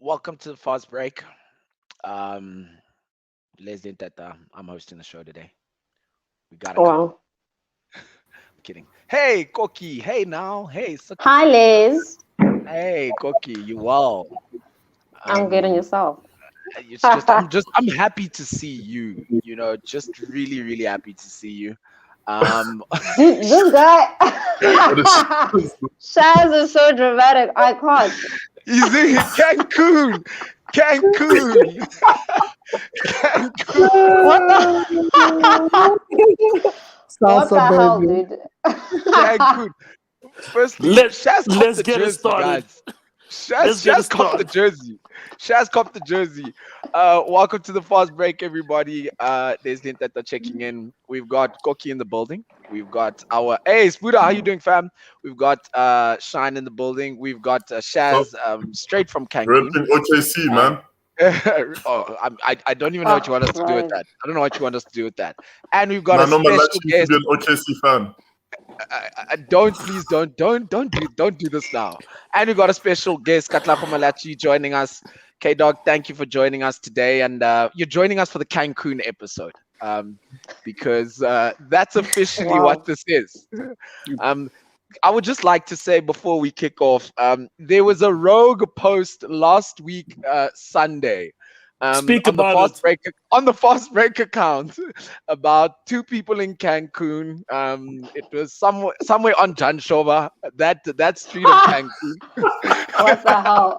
Welcome to the Fastbreak. Um, Leslie and Teta, I'm hosting the show today. We got a couple. Wow. I'm kidding. Hey, Koki. Hey, now. Hey, Suki Hi, Suki. Liz. Hey, Koki. You well? I'm good on Um, yourself. it's just I'm happy to see you. Just really, really happy to see you. Um, Dude, this guy, What is Shaz is so dramatic. I can't. he's in Cancun. Cancun. Cancun. What the? What Salsa the hell, baby. dude? Cancun. Firstly, let Shaz copped let's the get it jersey, started. guys. Let's get it Shaz copped the started. jersey. Shaz copped the jersey. Welcome to the fast break, everybody. There's Lintetta checking in. We've got Koki in the building. We've got our hey Spuda, how you doing, fam? We've got Shine in the building. We've got Stop Shaz straight from Cancun. renting OKC, Uh, man. I don't even know what you Oh, want us to do with right. that. I don't know what you want us to do with that. And we've got And a I know my life special used to guest. be an OKC fan. Don't please don't do this now. And we got a special guest, Katlaho Malachi, joining us. K Dog, thank you for joining us today, and you're joining us for the Cancun episode, because that's officially what Wow. this is. Um, I would just like to say before we kick off, there was a rogue post last week, Sunday, Speak on the about it. Fast Break account about two people in Cancun. It was somewhere on Janshova, that street of Cancun. What the hell?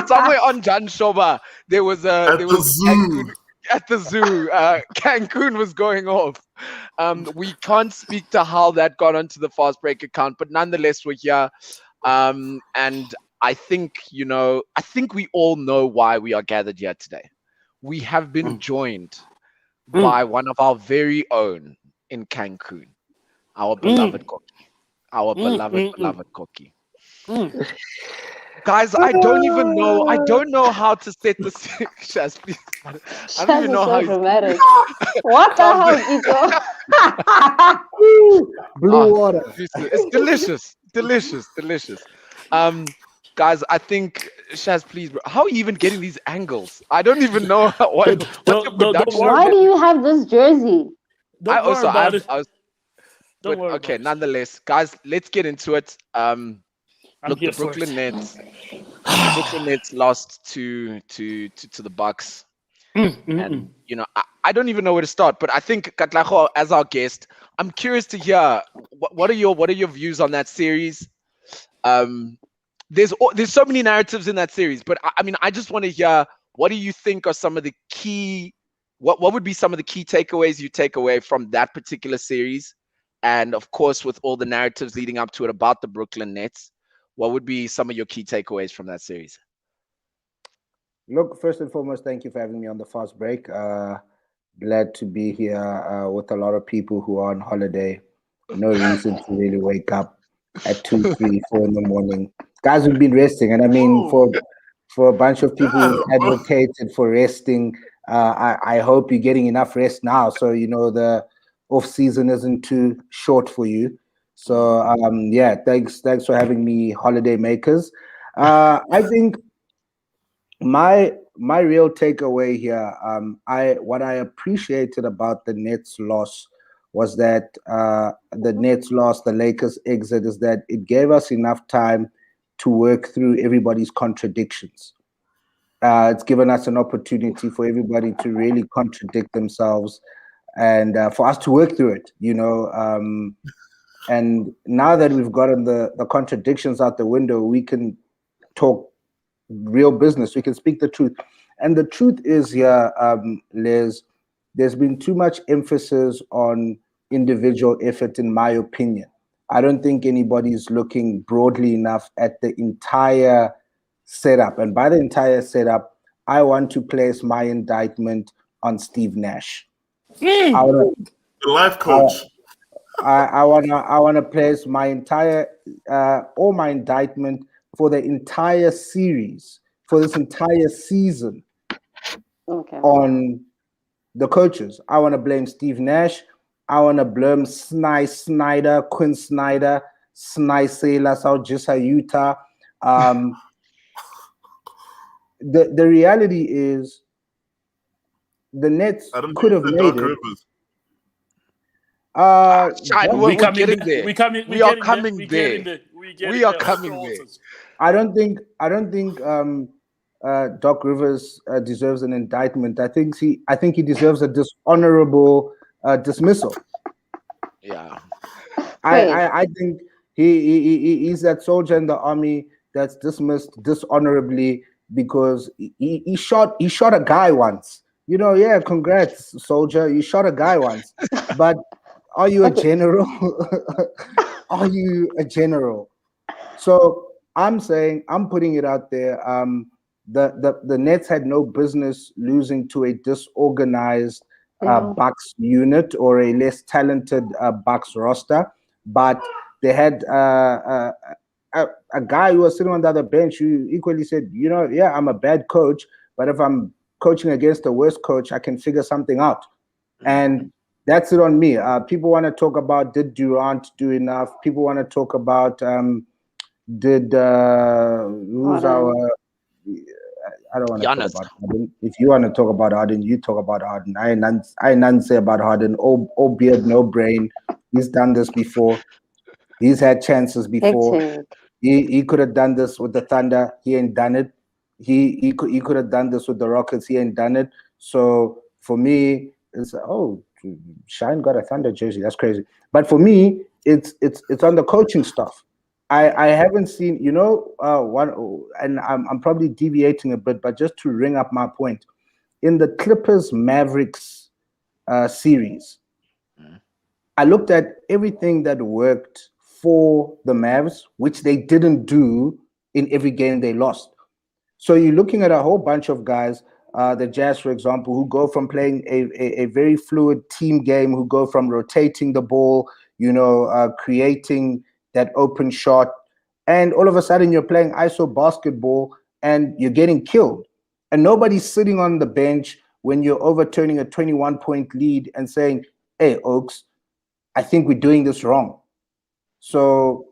Somewhere on Janshova, At there the was zoo. Cancun at the zoo. Cancun was going off. We can't speak to how that got onto the Fast Break account, but nonetheless, we're here. And I think we all know why we are gathered here today. We have been Mm, joined mm, by one of our very own in Cancun, our mm, beloved Koki, our mm, beloved, mm, mm, beloved Koki. mm. Guys, I don't even know. I don't know how to set the Shaz, please. I don't Shaz even is know how so you dramatic. What the calm down. hell, Ito? Woo! Blue Ah, water. it's delicious, delicious, delicious. Um, guys, I think Shaz, please, bro, how are you even getting these angles? I don't even know what's your Don't production worry Why about do value. you have this jersey? I don't worry also about it. I was, Don't but worry okay, about it. nonetheless, guys, let's get into it. I'm Look, the here for it. Brooklyn Nets, lost to the Bucks. Mm, mm, mm. And I don't even know where to start, but I think Katlaho, as our guest, I'm curious to hear what are your views on that series. Um, there's so many narratives in that series, but I mean, I just want to hear what do you think are some of the key, what would be some of the key takeaways you take away from that particular series, and of course, with all the narratives leading up to it about the Brooklyn Nets, what would be some of your key takeaways from that series? Look, first and foremost, thank you for having me on the fast break. Glad to be here with a lot of people who are on holiday. No reason to really wake up at 2, 3, 4 in the morning. Guys have been resting, and I mean, Oh, for a bunch of people damn, who've bro. advocated for resting, I hope you're getting enough rest now, so the off season isn't too short for you. So yeah, thanks for having me, holiday makers. I think my real takeaway here, I what I appreciated about the Nets loss was that the Nets loss, the Lakers exit, is that it gave us enough time to work through everybody's contradictions. It's given us an opportunity for everybody to really contradict themselves and for us to work through it. And now that we've gotten the contradictions out the window, we can talk real business. We can speak the truth. And the truth is here, Liz, there's been too much emphasis on individual effort, in my opinion. I don't think anybody's looking broadly enough at the entire setup. And by the entire setup, I want to place my indictment on Steve Nash. I Mm. want The life to. coach. I wanna place my entire all my indictment for the entire series, for this entire season, Okay. on the coaches. I want to blame Steve Nash. I want to blame Snyder, Quinn Snyder, Sailor, Utah. Um, the reality is the Nets I don't could think have it's the made Doc it. Rivers. Shine, Doc- we're getting there. We coming. We are coming We there. getting there. We We are there. coming there. I don't think Doc Rivers deserves an indictment. I think he deserves a dishonorable dismissal. Yeah. I think he's that soldier in the army that's dismissed dishonorably because he shot a guy once. Yeah, congrats, soldier. You shot a guy once. But are you a general? Are you a general? So I'm saying, I'm putting it out there. The Nets had no business losing to a disorganized Bucks unit or a less talented Bucks roster, but they had a guy who was sitting on the other bench who equally said, yeah, I'm a bad coach, but if I'm coaching against the worst coach, I can figure something out. And that's it on me. People want to talk about, did Durant do enough? People want to talk about did who's our I don't want to talk Giannis. about Harden. If you want to talk about Harden, you talk about Harden. I ain't none say about Harden. Oh beard, no brain. He's done this before. He's had chances before. Hectic. He could have done this with the Thunder. He ain't done it. He could have done this with the Rockets. He ain't done it. So for me, it's Shine got a Thunder jersey. That's crazy. But for me, it's on the coaching stuff. I haven't seen, one, and I'm probably deviating a bit, but just to ring up my point, in the Clippers Mavericks series, I looked at everything that worked for the Mavs, which they didn't do in every game they lost. So you're looking at a whole bunch of guys, the Jazz, for example, who go from playing a very fluid team game, who go from rotating the ball, creating that open shot, and all of a sudden you're playing ISO basketball and you're getting killed. And nobody's sitting on the bench when you're overturning a 21-point lead and saying, hey, Oaks, I think we're doing this wrong. So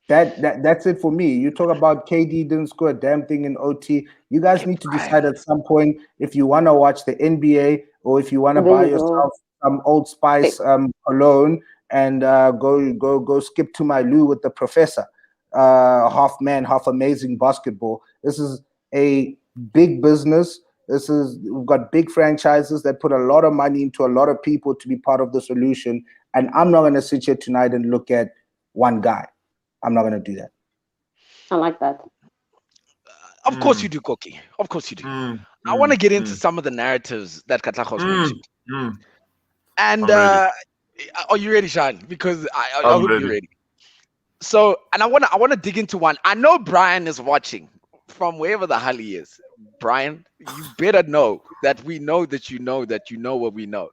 that's it for me. You talk about KD didn't score a damn thing in OT. You guys need to decide at some point if you want to watch the NBA or if you want to buy yourself some Old Spice cologne and go skip to my loo with the professor. Half man, half amazing basketball. This is a big business. We've got big franchises that put a lot of money into a lot of people to be part of the solution. And I'm not going to sit here tonight and look at one guy. I'm not going to do that. I like that. Of course you do, Koki. Of course you do. I want to get into some of the narratives that Katlagos mentioned. And are you ready, Sean? Because I hope you're ready. So, and I want to dig into one. I know Brian is watching from wherever the hell he is. Brian, you better know that we know that you know what we know.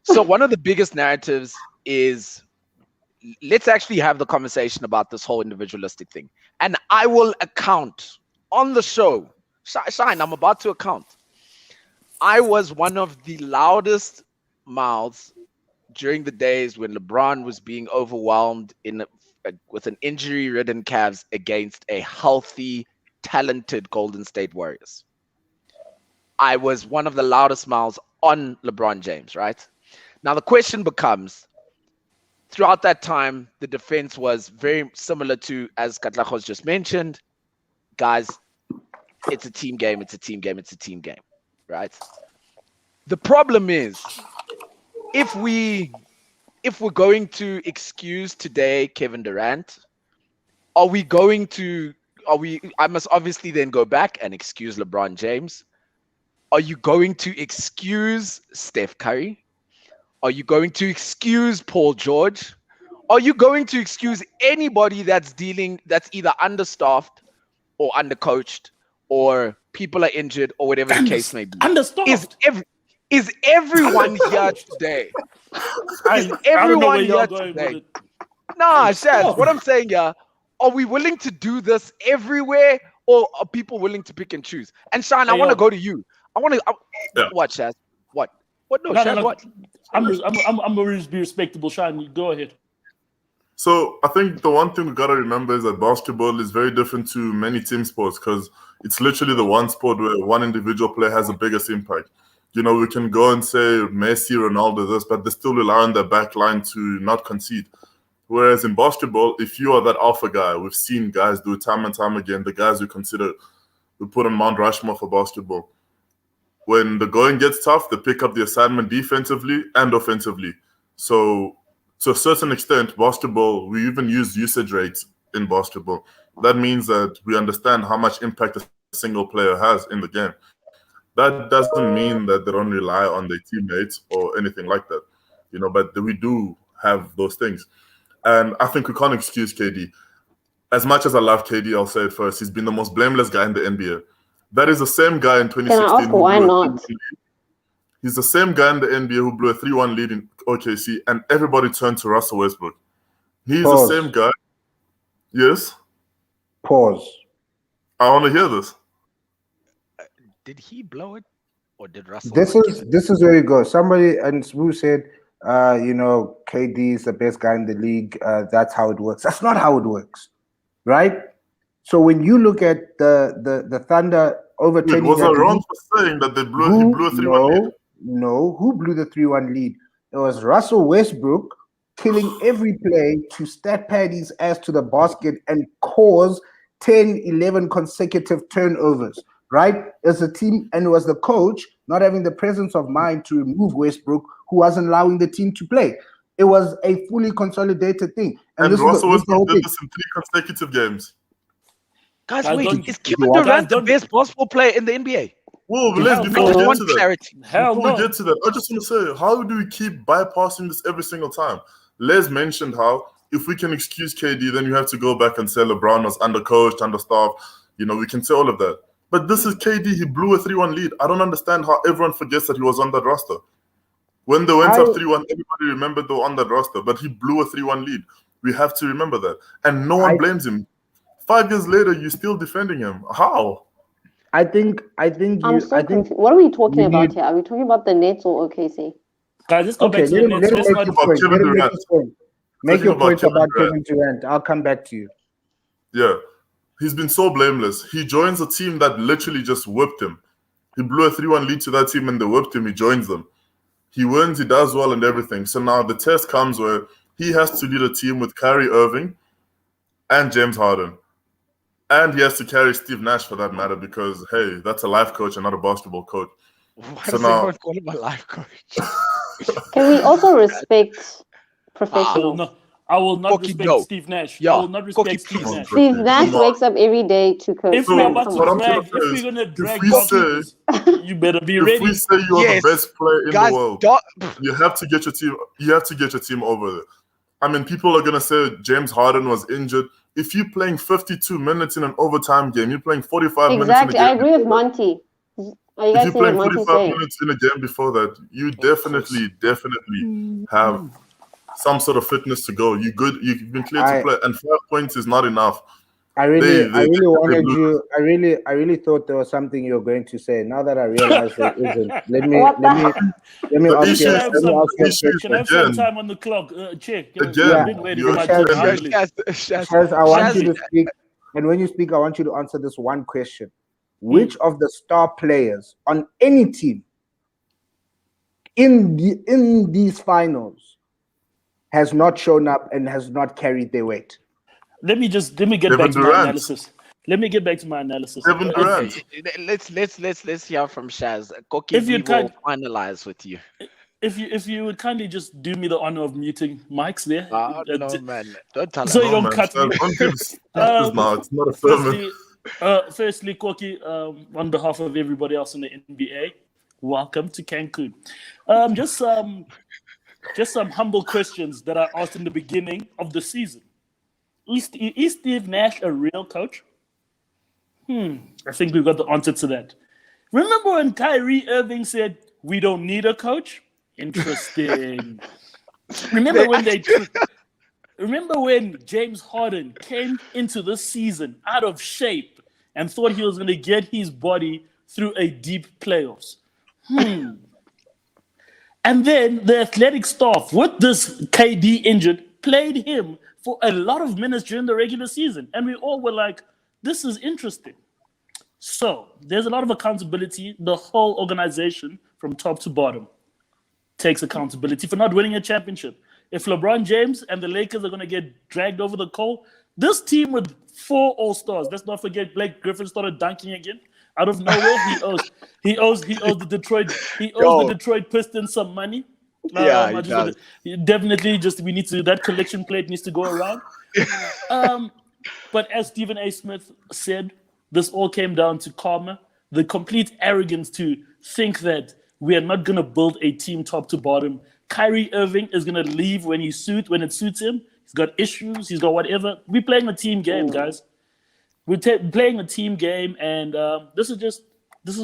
So one of the biggest narratives is, let's actually have the conversation about this whole individualistic thing. And I will account on the show. Shine, I'm about to account. I was one of the loudest mouths during the days when LeBron was being overwhelmed with an injury-ridden Cavs against a healthy, talented Golden State Warriors. I was one of the loudest mouths on LeBron James, right? Now the question becomes, throughout that time, the defense was very similar to, as Katlagos just mentioned, guys, it's a team game, right? The problem is, if we're going to excuse today Kevin Durant, I must obviously then go back and excuse LeBron James. Are you going to excuse Steph Curry? Are you going to excuse Paul George? Are you going to excuse anybody that's either understaffed or undercoached or people are injured or whatever the case may be? Understaffed. Is everyone here today? Is everyone here today? Nah, Shaz, what I'm saying here, are we willing to do this everywhere or are people willing to pick and choose? And Sean, I want to go to you. What, Shaz? What? No, Shaz, what? I'm going to be respectable, Sean. Go ahead. So I think the one thing we gotta remember is that basketball is very different to many team sports because it's literally the one sport where one individual player has the biggest impact. You know, we can go and say Messi, Ronaldo, this, but they still rely on their back line to not concede. Whereas in basketball, if you are that alpha guy, we've seen guys do it time and time again, the guys we put on Mount Rushmore for basketball. When the going gets tough, they pick up the assignment defensively and offensively. So to a certain extent, basketball, we even use usage rates in basketball. That means that we understand how much impact a single player has in the game. That doesn't mean that they don't rely on their teammates or anything like that, you know, but we do have those things. And I think we can't excuse KD. As much as I love KD, I'll say it first, he's been the most blameless guy in the NBA. That is the same guy in 2016. Can I ask why not? He's the same guy in the NBA who blew a 3-1 lead in OKC, and everybody turned to Russell Westbrook. He's Pause. the same guy. Yes? Pause. I want to hear this. Did he blow it, or did Russell? This is where you go. Somebody and Swoo said, you know, KD is the best guy in the league. That's how it works. That's not how it works, right? So when you look at the Thunder overtaking, Was I wrong for saying that he blew a 3-1 lead? No, who blew the 3-1 lead? It was Russell Westbrook killing every play to stat pad his ass to the basket and cause 10, 11 consecutive turnovers, right? As a team, and it was the coach not having the presence of mind to remove Westbrook, who wasn't allowing the team to play. It was a fully consolidated thing. And Russell Westbrook did this in 3 consecutive games. Guys, Guys, wait, don't- is Kevin Guys, Durant the don't- best basketball player in the NBA? Whoa, but Hell before we no. get One to that, clarity. Hell before no. we get to that, I just want to say, how do we keep bypassing this every single time? Les mentioned how if we can excuse KD, then you have to go back and say LeBron was undercoached, understaffed. You know, we can say all of that. But this is KD. He blew a 3-1 lead. I don't understand how everyone forgets that he was on that roster. When they went up 3-1, everybody remembered they were on that roster, but he blew a 3-1 lead. We have to remember that. And no one blames him. 5 years later, you're still defending him. How? I think I'm so confused. What are we talking about here? Are we talking about the Nets or OKC? Guys, let's go Okay, back to the let Nets. him Let's make not his point. Kevin Let him make Durant. his point. Make Talking your about point Kevin about Durant. Kevin Durant. I'll come back to you. Yeah. He's been so blameless. He joins a team that literally just whipped him. He blew a 3-1 lead to that team and they whipped him. He joins them. He wins, he does well and everything. So now the test comes where he has to lead a team with Kyrie Irving and James Harden. And he has to carry Steve Nash for that matter because, hey, that's a life coach and not a basketball coach. Why So does now- everyone call him a life coach? Can we also respect professionals? I will not Cookie, respect no. Steve Nash. Yeah, I will not respect Cookie, Steve please. Nash. Steve Nash Come on. wakes up every day to coach. If we're about Come what to I'm on. trying drag, to if say we're gonna is, drag we documents, you better be If ready. we say you are Yes. the best player in Guys, the world, you have to get your team. You have to get your team over there. I mean, people are gonna say James Harden was injured. If you're playing 52 minutes in an overtime game, you're playing 45 Exactly. minutes in a I game. agree with Monty. Are you If guys you're seeing what playing Monty's 45 saying? minutes in a game before that, you definitely have some sort of fitness to go. You good. You've been cleared to play, and 5 points is not enough. I really wanted blew. you. I really thought there was something you were going to say. Now that I realize there isn't, let me What ask you. issue Let me ask you a issue- question. Can I have some Again. time on the clock? Check. Again, I've been waiting you're for my again- turn. Shaz- humbly. Shaz, I want you to speak, and when you speak, I want you to answer this one question: which of the star players on any team in these finals has not shown up and has not carried their weight? Let me get Kevin back to my Durant. analysis. Let me get back to my analysis. Kevin Durant. Let's hear from Shaz. Koki, If we you'd will kind- finalize with you. If you would kindly just do me the honor of muting Mike's there. No, man, don't tell So us. you don't man, cut me. Don't give excuses now. It's not a sermon. Firstly, Koki, on behalf of everybody else in the NBA, welcome to Cancun. Just some humble questions that I asked in the beginning of the season. Is Steve Nash a real coach? I think we've got the answer to that. Remember when Kyrie Irving said, "We don't need a coach"? Interesting. Remember when James Harden came into the season out of shape and thought he was going to get his body through a deep playoffs? And then the athletic staff, with this KD injured, played him for a lot of minutes during the regular season. And we all were like, this is interesting. So there's a lot of accountability. The whole organization from top to bottom takes accountability for not winning a championship. If LeBron James and the Lakers are going to get dragged over the coal, this team with 4 All-Stars, let's not forget Blake Griffin started dunking again out of nowhere. He owes the Detroit Pistons some money. Definitely, that collection plate needs to go around. But as Stephen A. Smith said, this all came down to karma, the complete arrogance to think that we are not going to build a team top to bottom. Kyrie Irving is going to leave when it suits him. He's got issues. He's got whatever. We're playing a team game, guys. We're playing a team game, and this is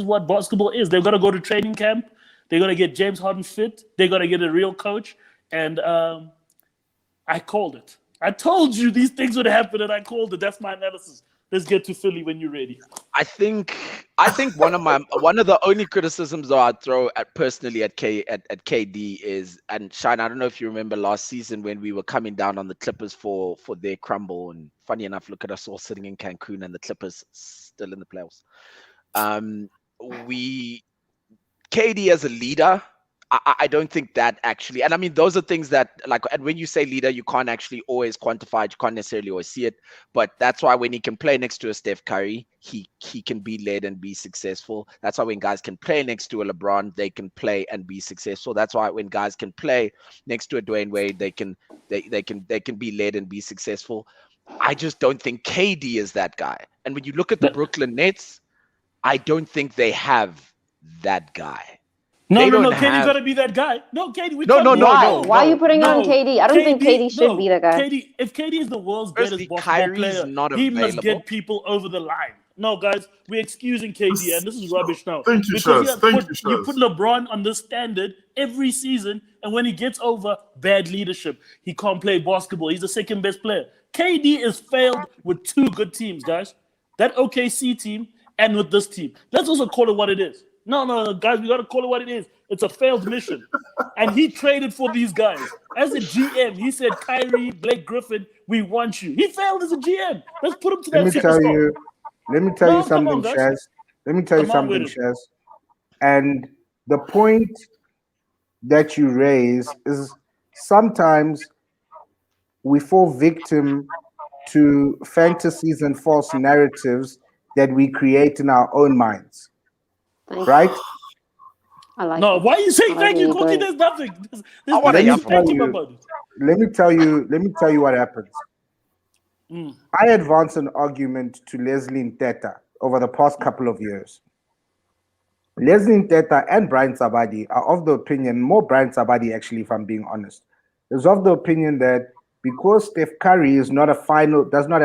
what basketball is. They've got to go to training camp. They got to get James Harden fit. They got to get a real coach. And I called it. I told you these things would happen, and I called it. That's my analysis. Let's get to Philly when you're ready. I think one of the only criticisms that I'd throw at personally at KD is, and Shine, I don't know if you remember last season when we were coming down on the Clippers for their crumble, and funny enough, look at us all sitting in Cancun and the Clippers still in the playoffs. KD as a leader, I don't think that actually, and I mean, those are things that, like, and when you say leader, you can't actually always quantify it, you can't necessarily always see it, but that's why when he can play next to a Steph Curry, he can be led and be successful. That's why when guys can play next to a LeBron, they can play and be successful. That's why when guys can play next to a Dwayne Wade, they can be led and be successful. I just don't think KD is that guy. And when you look at the Brooklyn Nets, I don't think they have that guy. No, KD's got to be that guy. No, KD. Why are you putting on KD? I don't think KD should be the guy. If KD is the world's greatest basketball player, he must get people over the line. No, guys, we're excusing KD, and this is rubbish now. Thank you, Shaz. You put LeBron on this standard every season, and when he gets over bad leadership, he can't play basketball. He's the second best player. KD is failed with 2 good teams, guys. That OKC team and with this team. Let's also call it what it is. No, guys, we got to call it what it is. It's a failed mission. And he traded for these guys. As a GM, he said, Kyrie, Blake Griffin, we want you. He failed as a GM. Let's put him to that superstar. Let me tell you something, Shaz. Let me tell you something, Shaz. And the point that you raise is sometimes we fall victim to fantasies and false narratives that we create in our own minds. Right? I like no, why are you saying thank you, Cookie? There's nothing. Let me tell you what happens. I advanced an argument to Leslie Nteta over the past couple of years. Leslie Nteta and Brian Sabadi are of the opinion, more Brian Sabadi actually, if I'm being honest, is of the opinion that because Steph Curry does not have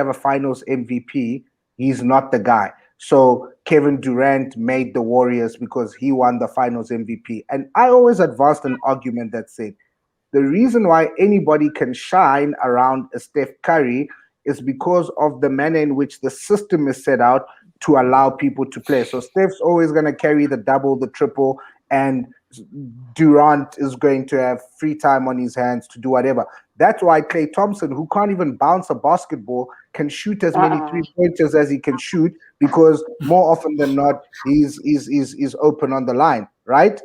a finals MVP, he's not the guy. So Kevin Durant made the Warriors because he won the finals MVP. And I always advanced an argument that said, the reason why anybody can shine around a Steph Curry is because of the manner in which the system is set out to allow people to play. So Steph's always going to carry the double, the triple, and Durant is going to have free time on his hands to do whatever. That's why Klay Thompson, who can't even bounce a basketball, can shoot as many 3-pointers as he can shoot, because more often than not, he's open on the line, right?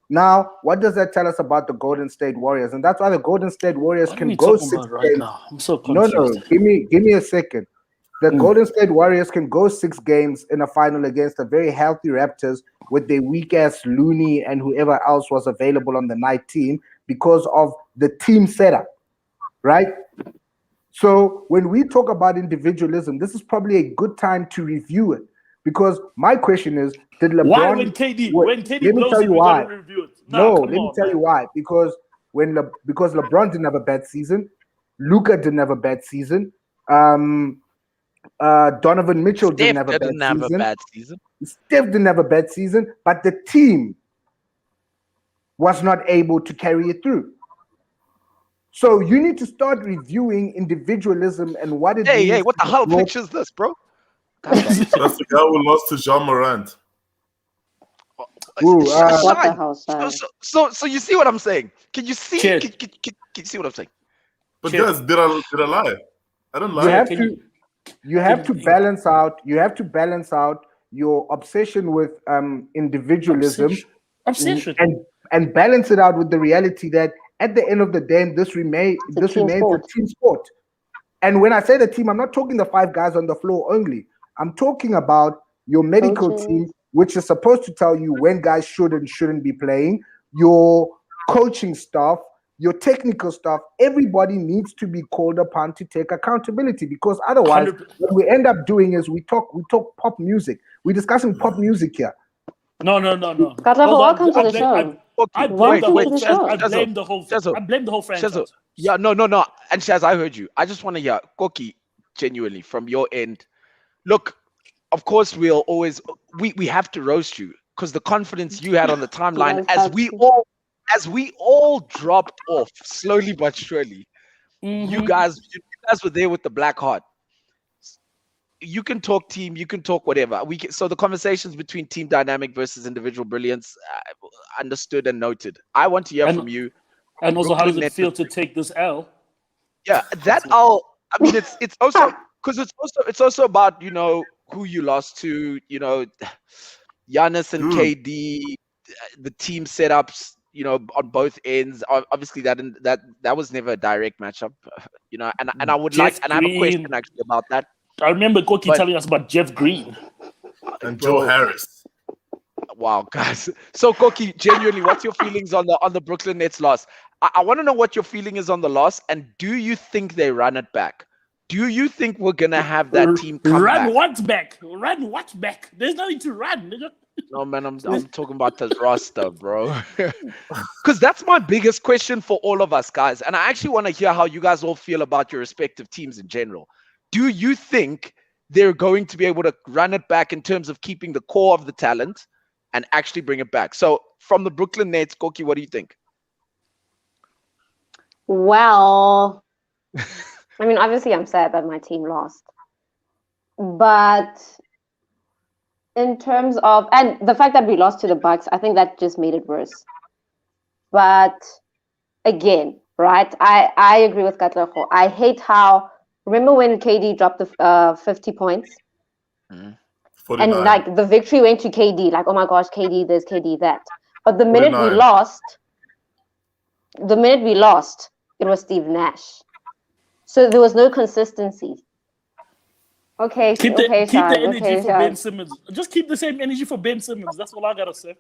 Now, what does that tell us about the Golden State Warriors? And that's why the Golden State Warriors can go 6 games. Now? I'm so confused. No, give me a second. The Golden State Warriors can go 6 games in a final against a very healthy Raptors with their weak-ass Looney and whoever else was available on the night team because of the team setup, right? So when we talk about individualism, this is probably a good time to review it, because my question is, did LeBron... Why when KD blows it, we got to review it? Let me tell you why. Because LeBron didn't have a bad season, Luka didn't have a bad season, Donovan Mitchell didn't have a bad season. Steph didn't have a bad season, but the team was not able to carry it through. So you need to start reviewing individualism and what it means. Hey, what the hell picture is this, bro? That's the guy who lost to Jean Morant. So you see what I'm saying? Can you see? Can you see what I'm saying? But Sure. guys, did I lie? I don't lie. You have to balance out. You have to balance out your obsession with individualism, Obsession. and balance it out with the reality that at the end of the day, this remains a team sport. And when I say the team, I'm not talking the 5 guys on the floor only. I'm talking about your medical Coaches. team, which is supposed to tell you when guys should and shouldn't be playing, your coaching staff, your technical staff. Everybody needs to be called upon to take accountability, because otherwise 100%. what we end up doing is we talk pop music. We're discussing pop music here. No. Katlego, welcome to the show. I Wait, blame wait, the Shazza, whole I Shazza, blame the whole Shazza. I blame the whole franchise. Shazza. Yeah, no. And Shaz, I heard you. I just want to hear, Koki, genuinely, from your end. Look, of course, we'll always, we have to roast you, because the confidence you had on the timeline, Yes, as we all dropped off, slowly but surely, you guys were there with the black heart. You can talk team, you can talk whatever. So the conversations between team dynamic versus individual brilliance, understood and noted. I want to hear from you. And also, how does Brooklyn it Nets feel to take this L? Yeah, that I mean, it's also because it's also about, you know, who you lost to, you know, Giannis and KD, the team setups, you know, on both ends. Obviously, that was never a direct matchup, you know. And I would Jeff I have a question Green. actually about that. I remember Koki telling us about Jeff Green. And Joe Harris. Wow, guys. So Koki, genuinely, what's your feelings on the Brooklyn Nets loss? I want to know what your feeling is on the loss, and do you think they run it back? Do you think we're gonna have that team come back? Run what back? Run what back? There's nothing to run. No, man, I'm talking about the roster, bro. Because that's my biggest question for all of us, guys. And I actually want to hear how you guys all feel about your respective teams in general. Do you think they're going to be able to run it back in terms of keeping the core of the talent and actually bring it back? So from the Brooklyn Nets, Koki, what do you think? Well, I mean, obviously, I'm sad that my team lost. But in terms of, and the fact that we lost to the Bucks, I think that just made it worse. But again, right, I agree with Katlego. I hate how, remember when KD dropped the 50 points? And like the victory went to KD, like, oh my gosh, KD this, KD that. But the minute 49. we lost, it was Steve Nash. So there was no consistency. Okay, Keep the energy for Shaz. Ben Simmons. Just keep the same energy for Ben Simmons. That's all I gotta say.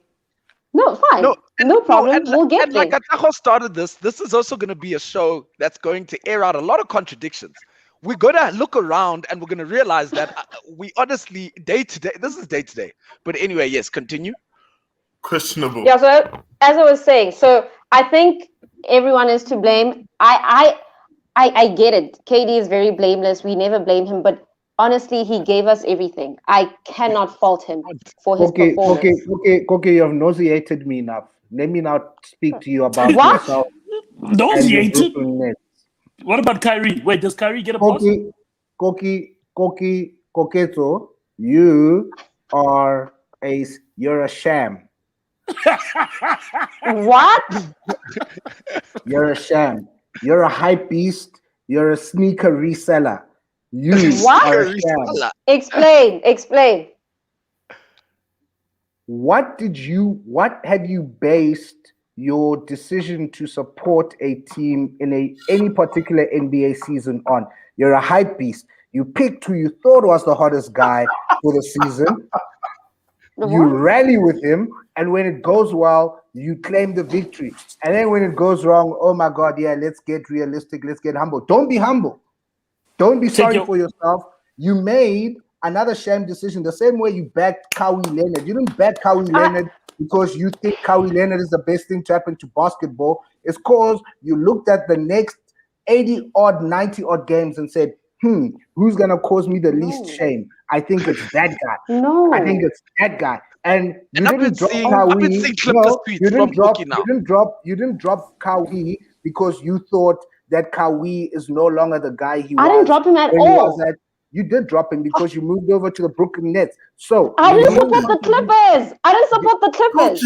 No, fine. No problem. We'll get there. Like Atajo started this is also going to be a show that's going to air out a lot of contradictions. We're going to look around and we're going to realize that we honestly, day to day, this is day to day. But anyway, yes, continue. Questionable. Yeah, so as I was saying, so I think everyone is to blame. I get it. KD is very blameless. We never blame him, but honestly, he gave us everything. I cannot fault him for his performance. Okay, you have nauseated me enough. Let me now speak to you about What? yourself. Nauseated? What about Kyrie? Wait, does Kyrie get a pass? Koketo, you're a sham. What? You're a sham. You're a hype beast. You're a sneaker reseller. You What? are a sham. Explain. What have you based your decision to support a team in any particular NBA season on? You're a hype beast. You picked who you thought was the hottest guy for the season. You rally with him, and when it goes well, you claim the victory. And then when it goes wrong, oh my God, yeah, let's get realistic, let's get humble. Don't be humble. Don't be sorry for yourself. You made another sham decision the same way you backed Kawhi Leonard. You didn't back Kawhi Leonard because you think Kawhi Leonard is the best thing to happen to basketball. It's because you looked at the next 80-odd, 90-odd games and said, who's going to cause me the least shame? I think it's that guy. No. I think it's that guy. And you didn't drop Kawhi. You didn't drop Kawhi because you thought that Kawhi is no longer the guy he was. I didn't drop him at all. You did drop him because you moved over to the Brooklyn Nets. So I didn't support the Clippers. I didn't support the Clippers.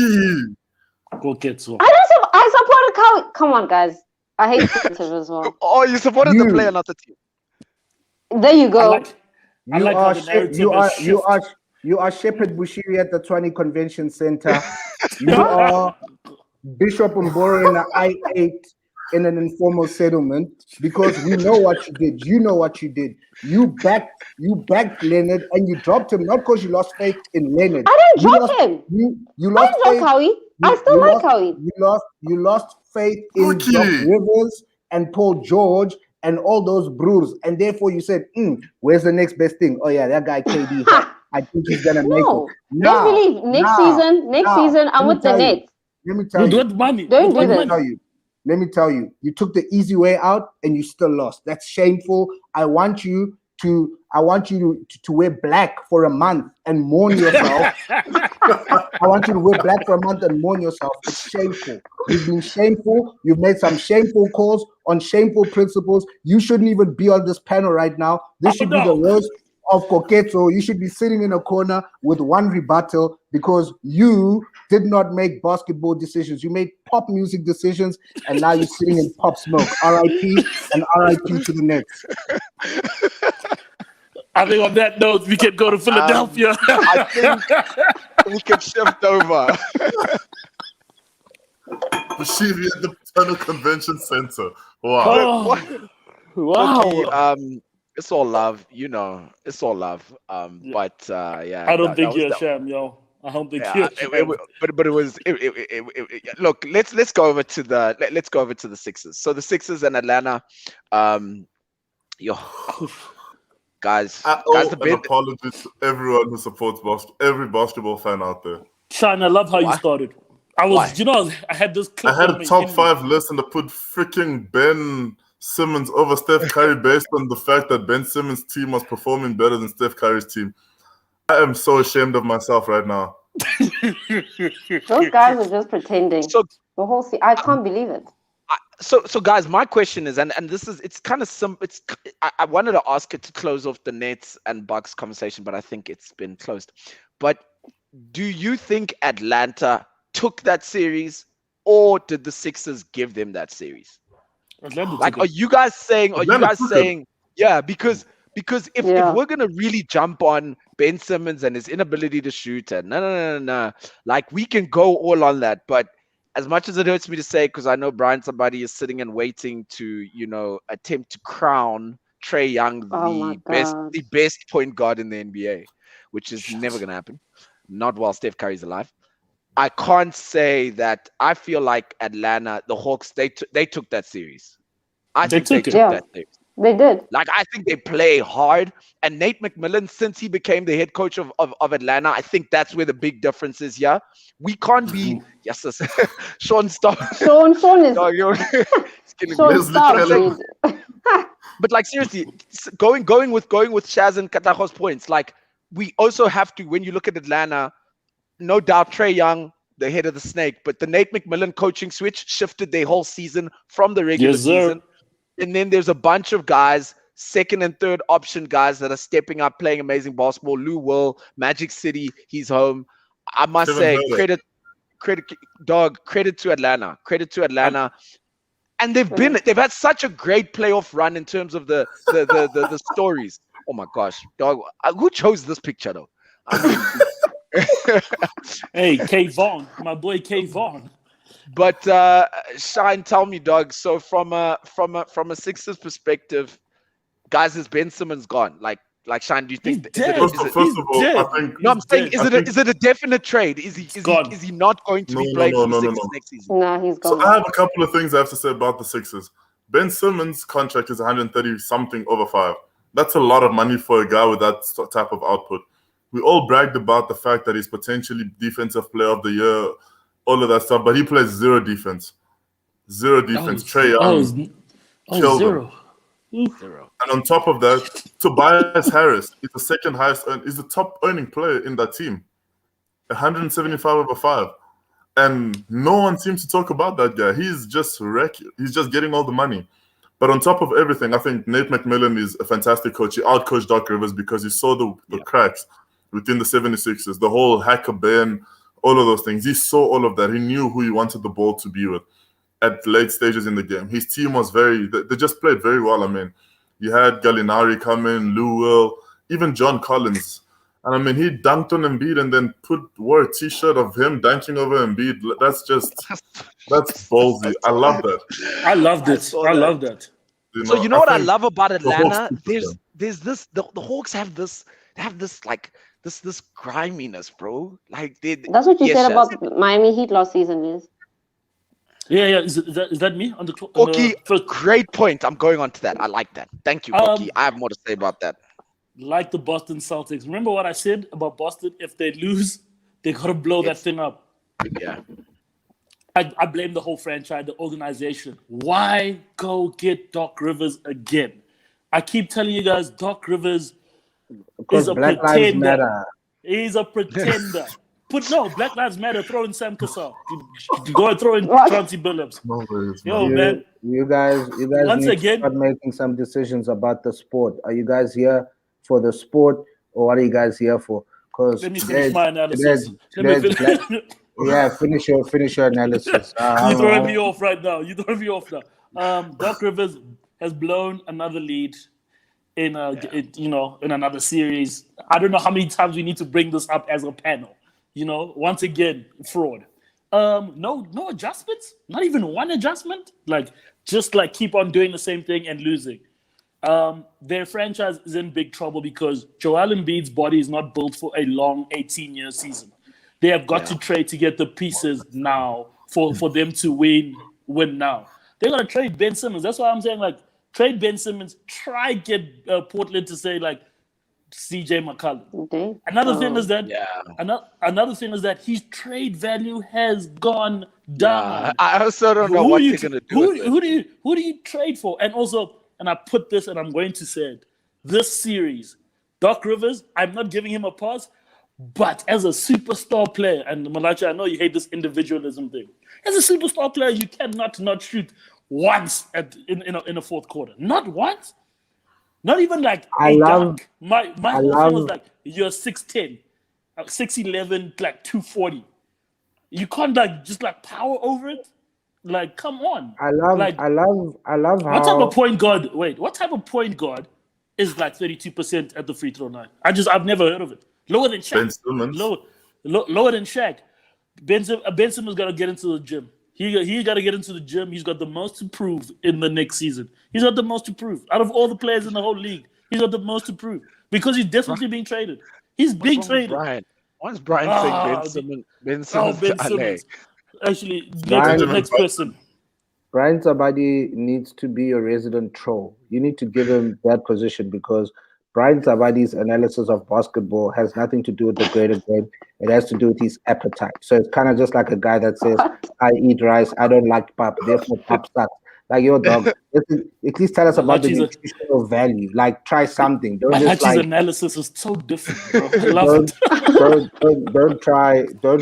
Go get so. I supported Kawhi. Come on, guys. I hate Twitter as well. Oh, you supported the You- player, not the team. There you I go. like how the narrative has You are Shepherd Bushiri at the 20 Convention Center. You are Bishop Mboro in an I-8 in an informal settlement, because we know what you did. You know what you did. You backed Leonard, and you dropped him not because you lost faith in Leonard. I didn't You drop lost- him. You I lost didn't drop faith. Howie. I still like Howie. You lost faith in Rookie. Doc Rivers and Paul George and all those brews, and therefore you said, "Where's the next best thing? Oh yeah, that guy KD. I think he's gonna make No, it." let's believe next season I'm with the Nets. Let me tell you. With money. Don't With do money. this. Let me tell you. You took the easy way out, and you still lost. That's shameful. I want you to wear black for a month and mourn yourself. I want you to wear black for a month and mourn yourself. It's shameful. You've been shameful. You've made some shameful calls on shameful principles. You shouldn't even be on this panel right now. This should be the roast of Koketso. You should be sitting in a corner with one rebuttal, because you did not make basketball decisions. You made pop music decisions, and now you're sitting in Pop Smoke. R.I.P. and R.I.P. to the Nets. I think on that note, we can go to Philadelphia. I think we can shift over. Bushiri at the Paternal Convention Center. Wow. Wow. It's all love, it's all love. But yeah, I don't think that you're was a sham, yo. I don't think Yeah, you're a sham. but it was. Look, let's go over to the Sixers. So the Sixers and Atlanta, yo, guys, I owe the an bid. apology to everyone who supports every basketball fan out there. Sean, I love how you Why? started. Why? I had this clip. I had on a my top Indy. 5 list and I put freaking Ben Simmons over Steph Curry based on the fact that Ben Simmons' team was performing better than Steph Curry's team. I am so ashamed of myself right now. Those guys are just pretending. So The whole I can't believe it. So guys, my question is, and this is, it's kind of I wanted to ask it to close off the Nets and Bucks conversation, but I think it's been closed. But do you think Atlanta took that series, or did the Sixers give them that series? Like, are you guys saying? Yeah, because if we're gonna really jump on Ben Simmons and his inability to shoot, and no, like, we can go all on that, but as much as it hurts me to say, because I know Brian somebody is sitting and waiting to, attempt to crown Trae Young the best point guard in the NBA, which is never going to happen. Not while Steph Curry's alive. I can't say that. I feel like Atlanta, the Hawks, they took that series. I think they took that series. They did. Like, I think they play hard. And Nate McMillan, since he became the head coach of Atlanta, I think that's where the big difference is here. We can't be Sean, stop. Sean is No, it's killing Sean, me. stop, dude. But like, seriously, going with Shaz and Katajo's points, like, we also have to, when you look at Atlanta, no doubt Trae Young, the head of the snake, but the Nate McMillan coaching switch shifted their whole season from the regular season. And then there's a bunch of guys, second and third option guys, that are stepping up, playing amazing basketball. Lou Will, Magic City, he's home. I must say, credit to Atlanta. Credit to Atlanta. And they've had such a great playoff run in terms of the stories. Oh my gosh, dog! Who chose this picture though? I mean, hey, K Vaughn, my boy K Vaughn. But Shine, tell me, dog. So from a Sixers perspective, guys, is Ben Simmons gone? Like Shine, do you think? First of all, I think. No, I'm saying, is it a definite trade? Is he not going to be playing for the Sixers next season? No, he's gone. So I have a couple of things I have to say about the Sixers. Ben Simmons' contract is 130 something over 5. That's a lot of money for a guy with that type of output. We all bragged about the fact that he's potentially defensive player of the year, all of that stuff, but he plays zero defense. Trae Young killed him. And on top of that, Tobias Harris is the second highest, is the top earning player in that team. 175 over 5. And no one seems to talk about that guy. He's just getting all the money. But on top of everything, I think Nate McMillan is a fantastic coach. He outcoached Doc Rivers because he saw the cracks within the 76ers, the whole hacker Ben, all of those things. He saw all of that. He knew who he wanted the ball to be with. at late stages in the game. His team was they just played very well. I mean, you had Gallinari come in, Lou Will, even John Collins. And I mean, he dunked on Embiid and then wore a t-shirt of him dunking over Embiid. That's ballsy. I love that. I loved it. I love that. So you know what I love about the Atlanta? Hawks There's this the Hawks have this like this griminess, bro. Like That's what you yes, said Shaz. about Miami Heat last season, is. Yeah. Is that me on the Koki, first? great point. I'm going on to that. I like that. Thank you, Koki. I have more to say about that. Like the Boston Celtics. Remember what I said about Boston? If they lose, they gotta blow that thing up. Yeah. I blame the whole franchise, the organization. Why go get Doc Rivers again? I keep telling you guys, Doc Rivers is a Black Lives pretender. Matter. He's a pretender. Black Lives Matter. Throw in Sam Cassell. Go and throw in Chauncey Billups. Man. You guys Once need again, to start making some decisions about the sport. Are you guys here for the sport, or what are you guys here for? Because let me finish my analysis. Finish your analysis. You're throwing me off right now. Doc Rivers has blown another lead in another series. I don't know how many times we need to bring this up as a panel. Once again, fraud. No adjustments. Not even one adjustment. Just keep on doing the same thing and losing. Their franchise is in big trouble because Joel Embiid's body is not built for a long 18-year season. They have got to trade to get the pieces now for them to win now. They're going to trade Ben Simmons. That's why I'm saying, trade Ben Simmons. Try get Portland to say, CJ McCollum. Okay. Another thing is that his trade value has gone down. I also don't know what they're going to do. Who do you trade for? And also, and I put this, and I'm going to say it, this series, Doc Rivers, I'm not giving him a pass, but as a superstar player, and Malachi, I know you hate this individualism thing. As a superstar player, you cannot not shoot once in a fourth quarter. Not once. Not even dunk. My whole thing was you're 6'10", 6'11", 240. You can't just power over it. Come on. I love how. What type of point guard? Wait, what type of point guard is 32% at the free throw line? I've never heard of it. Lower than Shaq. Ben Simmons. Lower than Shaq. Ben Simmons got to get into the gym. He got to get into the gym. He's got the most to prove in the next season. He's got the most to prove out of all the players in the whole league. He's got the most to prove because he's definitely being traded. He's being traded. Why is Brian saying Ben Simmons? Ben Simmons. Actually, next person. Brian Zabadi needs to be a resident troll. You need to give him that position because Brian Zabadi's analysis of basketball has nothing to do with the greater game. It has to do with his appetite. So it's kind of just like a guy that says, I eat rice, I don't like pap, therefore pap sucks. Your dog. At least tell us about the nutritional value. Try something. Don't just his analysis is so different, bro. I love it. Don't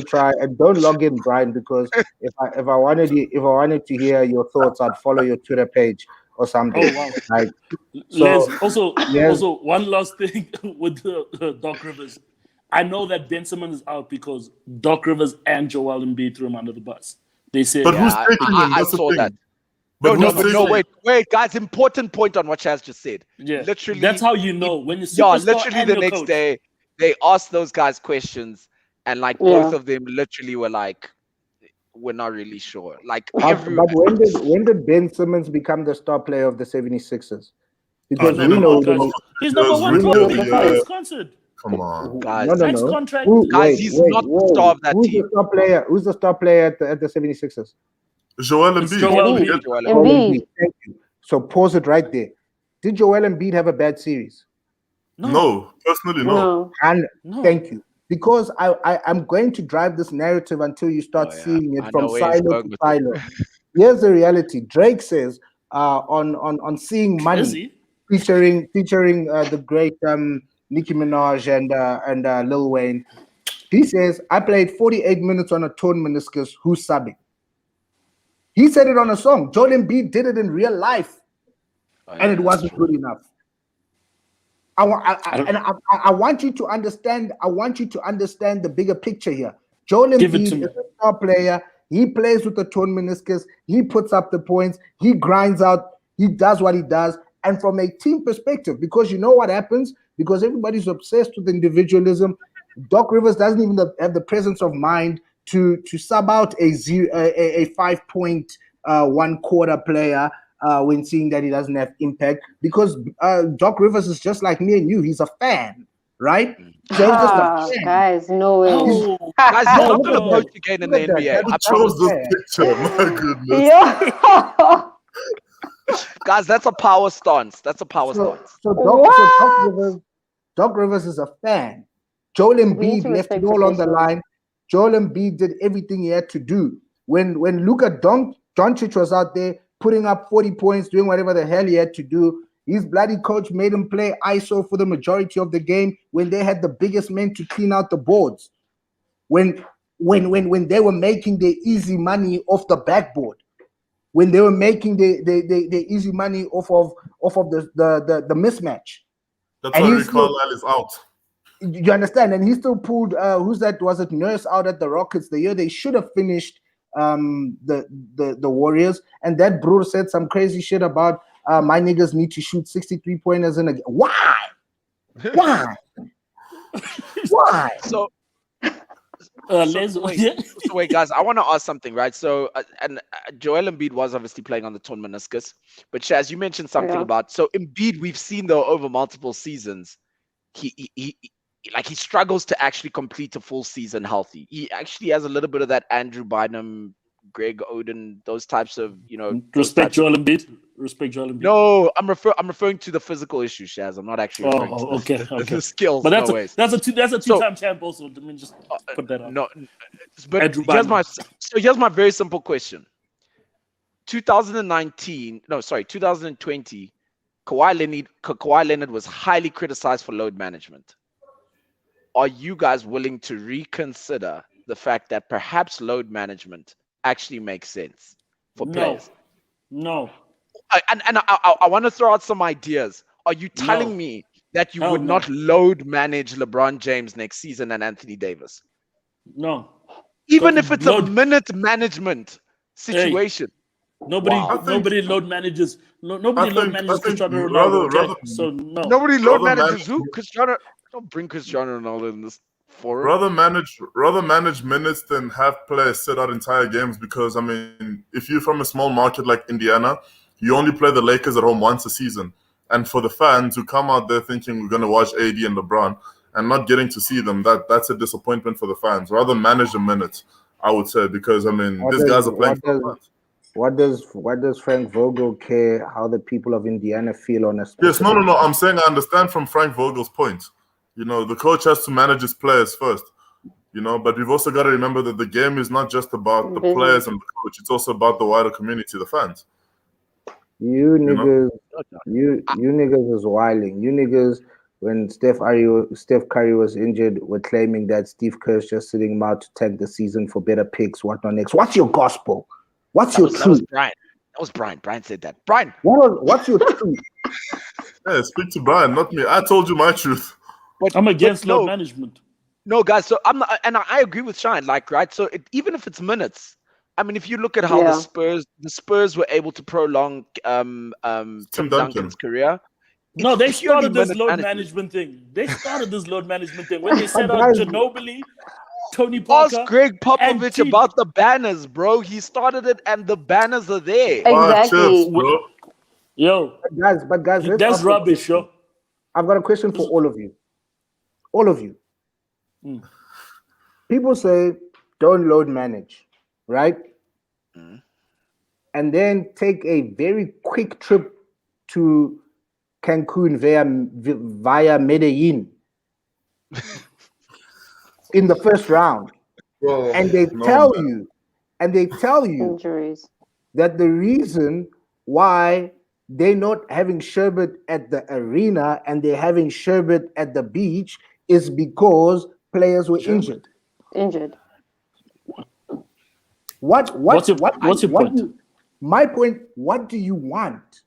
try, and don't log in, Brian, because if I wanted to hear your thoughts, I'd follow your Twitter page or something. Oh wow! Also, one last thing with Doc Rivers. I know that Ben Simmons is out because Doc Rivers and Joel Embiid threw him under the bus. They said, but who's taking him? I saw that. No, wait, guys! Important point on what Shaz just said. Yeah, literally, that's how you know when you. Literally the next day, they asked those guys questions, and both of them literally were we're not really sure. But when did Ben Simmons become the star player of the 76ers? Because we know he's number one player. Concert. Come on, guys! Next contract, guys. He's not the star of that team. Who's the star player at the 76ers? Joel Embiid. Embiid. Thank you. So pause it right there. Did Joel Embiid have a bad series? No, personally, no. And thank you. Because I'm going to drive this narrative until you start seeing it from silo to silo. Here's the reality. Drake says on Seeing Money, featuring the great Nicki Minaj and Lil Wayne. He says, I played 48 minutes on a torn meniscus. Who's subbing? He said it on a song. Joel Embiid did it in real life, and it wasn't good enough. I want you to understand. I want you to understand the bigger picture here. Joel Embiid is a star player. He plays with the torn meniscus. He puts up the points. He grinds out. He does what he does. And from a team perspective, because you know what happens? Because everybody's obsessed with individualism, Doc Rivers doesn't even have the presence of mind to sub out a 5-point one quarter player when seeing that he doesn't have impact, because Doc Rivers is just like me and you. He's a fan, right? So he's just a fan. Guys, no way. Oh, Guys, he's not look going to at poach that. again in Look the at that. NBA. That's I promise. Chose this picture. My goodness. Yo. Guys, that's a power stance. That's a power stance. So What? Doc Rivers is a fan. Joel We need Embiid to left respect it all on the professionals. line. Joel Embiid did everything he had to do. When Luka Doncic was out there putting up 40 points, doing whatever the hell he had to do, his bloody coach made him play ISO for the majority of the game when they had the biggest men to clean out the boards. When they were making the easy money off the backboard. When they were making the easy money off of the mismatch. That's And why he's Rick still- Carlisle is out. You understand? And he still pulled who's that? Was it Nurse out at the Rockets the year they should have finished the Warriors? And that bro said some crazy shit about my niggas need to shoot 63 pointers in a game. Why? Why? Why? So, Les, wait, yeah. so wait, guys, I want to ask something, right? So, Joel Embiid was obviously playing on the torn meniscus, but Shaz, you mentioned something Yeah. about, so Embiid, we've seen though over multiple seasons, he struggles to actually complete a full season healthy. He actually has a little bit of that Andrew Bynum, Greg Oden, those types of, those Respect types of- Joel Embiid. Respect Joel Embiid. No, I'm referring to the physical issue, Shaz. I'm not actually referring Oh, to okay, okay. the skills. But that's no a ways. that's a two-time So- champ also. Let me just put that out. No, but Andrew here's Bynum. here's my very simple question. 2020, Kawhi Leonard was highly criticized for load management. Are you guys willing to reconsider the fact that perhaps load management actually makes sense for players? No. I want to throw out some ideas. Are you telling No. me that you Hell would no. not load manage LeBron James next season and Anthony Davis? No. Even But if it's load- a minute management situation. Nobody Wow. nobody load manages. Nobody I load think- manages I think Cristiano rather- Ronaldo. Okay? rather- So no. Nobody load Rather manages manage- who? Cristiano. Don't bring Cristiano Ronaldo in this forum. Rather manage minutes than have players sit out entire games, because I mean, if you're from a small market like Indiana, you only play the Lakers at home once a season. And for the fans who come out there thinking we're gonna watch AD and LeBron and not getting to see them, that's a disappointment for the fans. Rather manage the minutes, I would say, because I mean these guys are playing for fans. What does Frank Vogel care how the people of Indiana feel on a Yes, no. I'm saying I understand from Frank Vogel's point. The coach has to manage his players first. But we've also got to remember that the game is not just about the Business. players and the coach. It's also about the wider community, the fans. You know? niggas, you niggas is wilding. You niggas, when Steph Curry was injured, were claiming that Steve Kerr's just sitting him out to tank the season for better picks, whatnot next. What's your gospel? What's your That was truth? Brian. That was Brian. Brian said that. Brian. What's your truth? Yeah, speak to Brian, not me. I told you my truth. I'm against but load no. management. No, guys. So I'm not, and I agree with Shine. Right. So even if it's minutes, I mean, if you look at how Yeah. the Spurs were able to prolong Tim Duncan. Duncan's career. No, they it's purely started this minute load management. management thing. They started this load management thing when they But set out guys- Ginobili, Tony Ask Parker. Greg and Popovich Team. about the banners, bro. He started it, and the banners are there. Exactly. Chips, bro. Yo, But guys, let's that's ask a rubbish, question. yo. I've got a question for all of you. All of you. Mm. People say don't load manage, right? Mm. And then take a very quick trip to Cancun via Medellin in the first round. Bro, And they no, tell man. you Injuries. that the reason why they're not having sherbet at the arena and they're having sherbet at the beach is because players were injured. Injured. What's your point? My point, what do you want?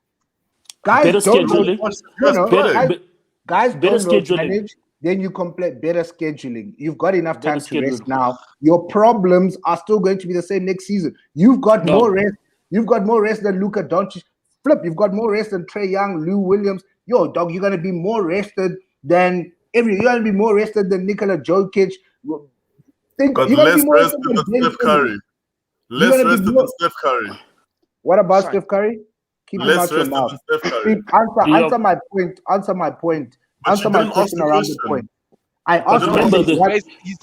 Guys Better don't scheduling. No, Better- guys better don't load scheduling. manage. then you complain better scheduling. You've got enough Better time to rest scheduling. now. Your problems are still going to be the same next season. You've got No. more rest. You've got more rest than Luka Doncic. Flip, you've got more rest than Trae Young, Lou Williams. Yo, dog, you're gonna be more rested than you're gonna be more rested than Nikola Jokic. But You're gonna be less more rested rested than Ben Steph Curry. Simmons. Less gonna be rested more- than Steph Curry. What about Fine. Steph Curry? Keep him Less out your rested mouth. than Steph Curry. Answer my point. Answer my point. But Answer you my didn't ask question the around question. the point. I asked you you remember He's- what he's-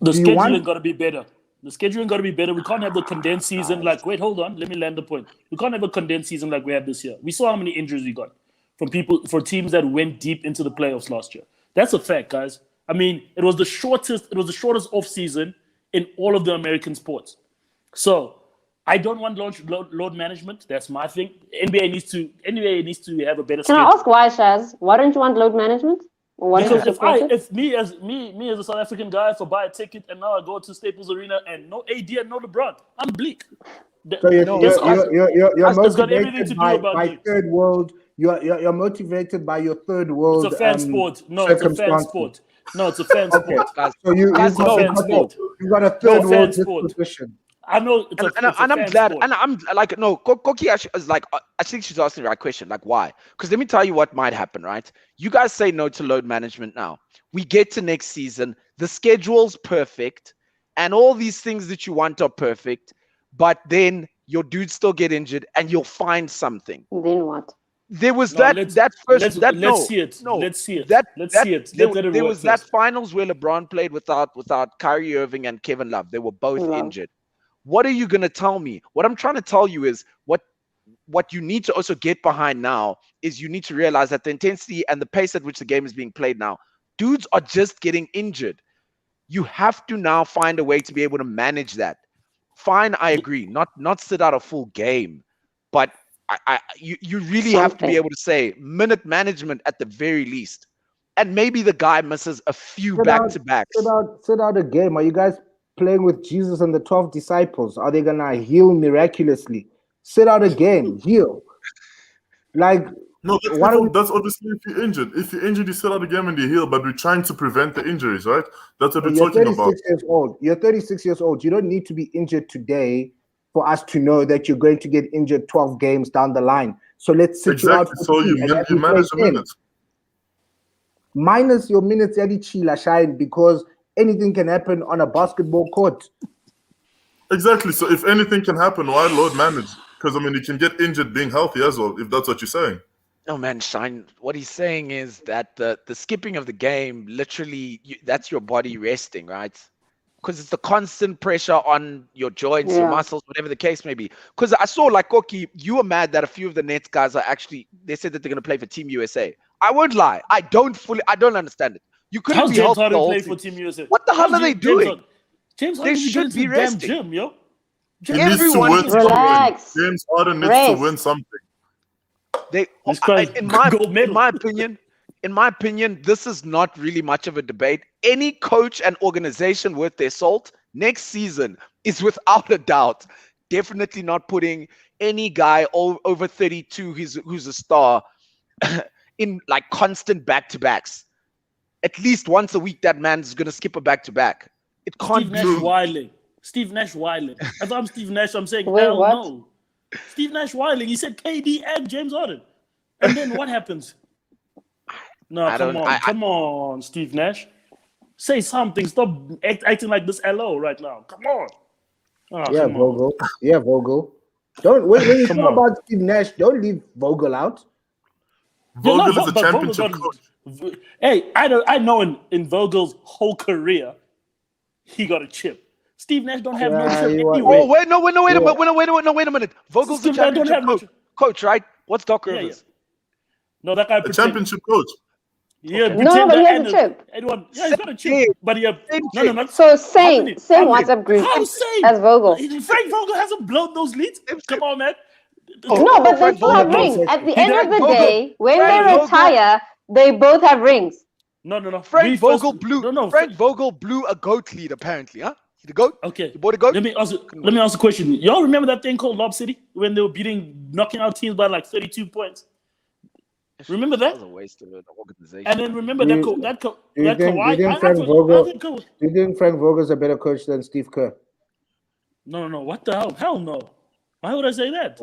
The Do you scheduling want- got to be better. The scheduling got to be better. We can't have the condensed season. Like, wait, hold on. Let me land the point. We can't have a condensed season like we had this year. We saw how many injuries we got for teams that went deep into the playoffs last year. That's a fact, guys. I mean, it was the shortest off season in all of the American sports. So I don't want load management. That's my thing. NBA needs to have a better Can schedule. I ask why, Shaz? Why don't you want load management? Or why don't you Because support it? if me as a South African guy, if I buy a ticket and now I go to Staples Arena and no AD and no LeBron, I'm bleak. So you're It's got everything to motivated do by about third world. You're motivated by your third world. It's a fan sport. No, it's a fan circumstances. sport. No, it's a fan Okay. sport. guys, So you've Guys, got no, you've got a No, third fan world sport. disposition. I know it's and a I'm fan glad, sport. and I'm like, no, Koki actually is like, I think she's asking the right question. Like, why? Because let me tell you what might happen, right? You guys say no to load management now. We get to next season, the schedule's perfect, and all these things that you want are perfect, but then your dudes still get injured, and you'll find something. Then what? There was No, let's see it. Let's no, see it. no, Let's see it. that- Let's that- see it. There, Let's let it there work was that first. finals where LeBron played without Kyrie Irving and Kevin Love. They were both Love. injured. What are you gonna tell me? What I'm trying to tell you is what you need to also get behind now is you need to realize that the intensity and the pace at which the game is being played now, dudes are just getting injured. You have to now find a way to be able to manage that. Fine, I agree. Not sit out a full game, but you really have to be Something. able to say minute management at the very least. And maybe the guy misses a few back-to-backs. Sit out a game. Are you guys playing with Jesus and the 12 disciples? Are they gonna heal miraculously? Sit out a game, heal. Like No, Why don't we- that's obviously if you're injured. If you're injured, you sit out the game and you heal, but we're trying to prevent the injuries, right? That's what we're you're talking 36 about. years old. You're 36 years old. You don't need to be injured today for us to know that you're going to get injured 12 games down the line. So let's sit you out Exactly. for So two you, and man, have you you manage play the 10. minutes. Minus your minutes, Yadi Chila Shine, because anything can happen on a basketball court. Exactly. So if anything can happen, why load manage? Because I mean, you can get injured being healthy as well, if that's what you're saying. No, man, Shine. What he's saying is that the skipping of the game, literally, that's your body resting, right? Because it's the constant pressure on your joints, your Yeah. muscles, whatever the case may be. Because I saw, like, Koki, you were mad that a few of the Nets guys are actually, they said that they're going to play for Team USA. I won't lie. I don't understand it. You couldn't How's be James healthy the Harden whole playing for thing. Team USA? What the hell How's are they James doing? Harden- James They Harden should should be be in the damn resting. gym, yo. He needs to Everyone win needs something. Relax. James Harden needs Rest. to win something. They, This guy's in my gold medal. in my opinion, this is not really much of a debate. Any coach and organization worth their salt next season is without a doubt definitely not putting any guy over 32 who's a star in like constant back-to-backs. At least once a week, that man's gonna skip a back-to-back. It can't Steve be. Nash Wiling. Steve Nash Wiling. If I'm Steve Nash, I'm saying, Wait, hell what? no. Steve Nash Wiling. He said KD and James Harden. And then what happens? No, I come don't- on. Come on, Steve Nash. Say something. Stop acting like this LO right now. Come on. Oh, Yeah, come on. Vogel. Yeah, Vogel. Don't when you Come talk on. about Steve Nash, don't leave Vogel out. Yeah, no, Vogel is a but championship Vogel coach. got- Hey, I know in Vogel's whole career, he got a chip. Steve Nash don't have no Yeah, chip you are- anyway. Oh wait, no, wait a Yeah. minute, wait a minute. Vogel's the Steve Nash don't championship have no coach, right? What's Doc Yeah, Rivers? No, that guy A pretend. championship coach. Yeah, Okay. No, pretend but he that has a and chip. Anyone, yeah, he's got a chip. Same. But yeah, Same no, chip. not So How same many- WhatsApp group How same? as Vogel. Frank Vogel hasn't blown those leads. Same Come chip. on, man. Oh, No, but they Frank still have Vogel. rings. At the He end of Frank the Vogel- day, when Frank they Vogel- retire, they both have rings. No. Frank We Vogel first- blew. No. Frank Vogel blew a goat lead apparently, huh? The goat. Okay. You bought a goat. Let me ask a question. Y'all remember that thing called Lob City when they were knocking out teams by like 32 points? Remember that? was a waste of an organization. And then remember Do that you- Kawhi. do you think Frank Vogel? Do you think Frank Vogel's a better coach than Steve Kerr? No. What the hell? Hell no. Why would I say that?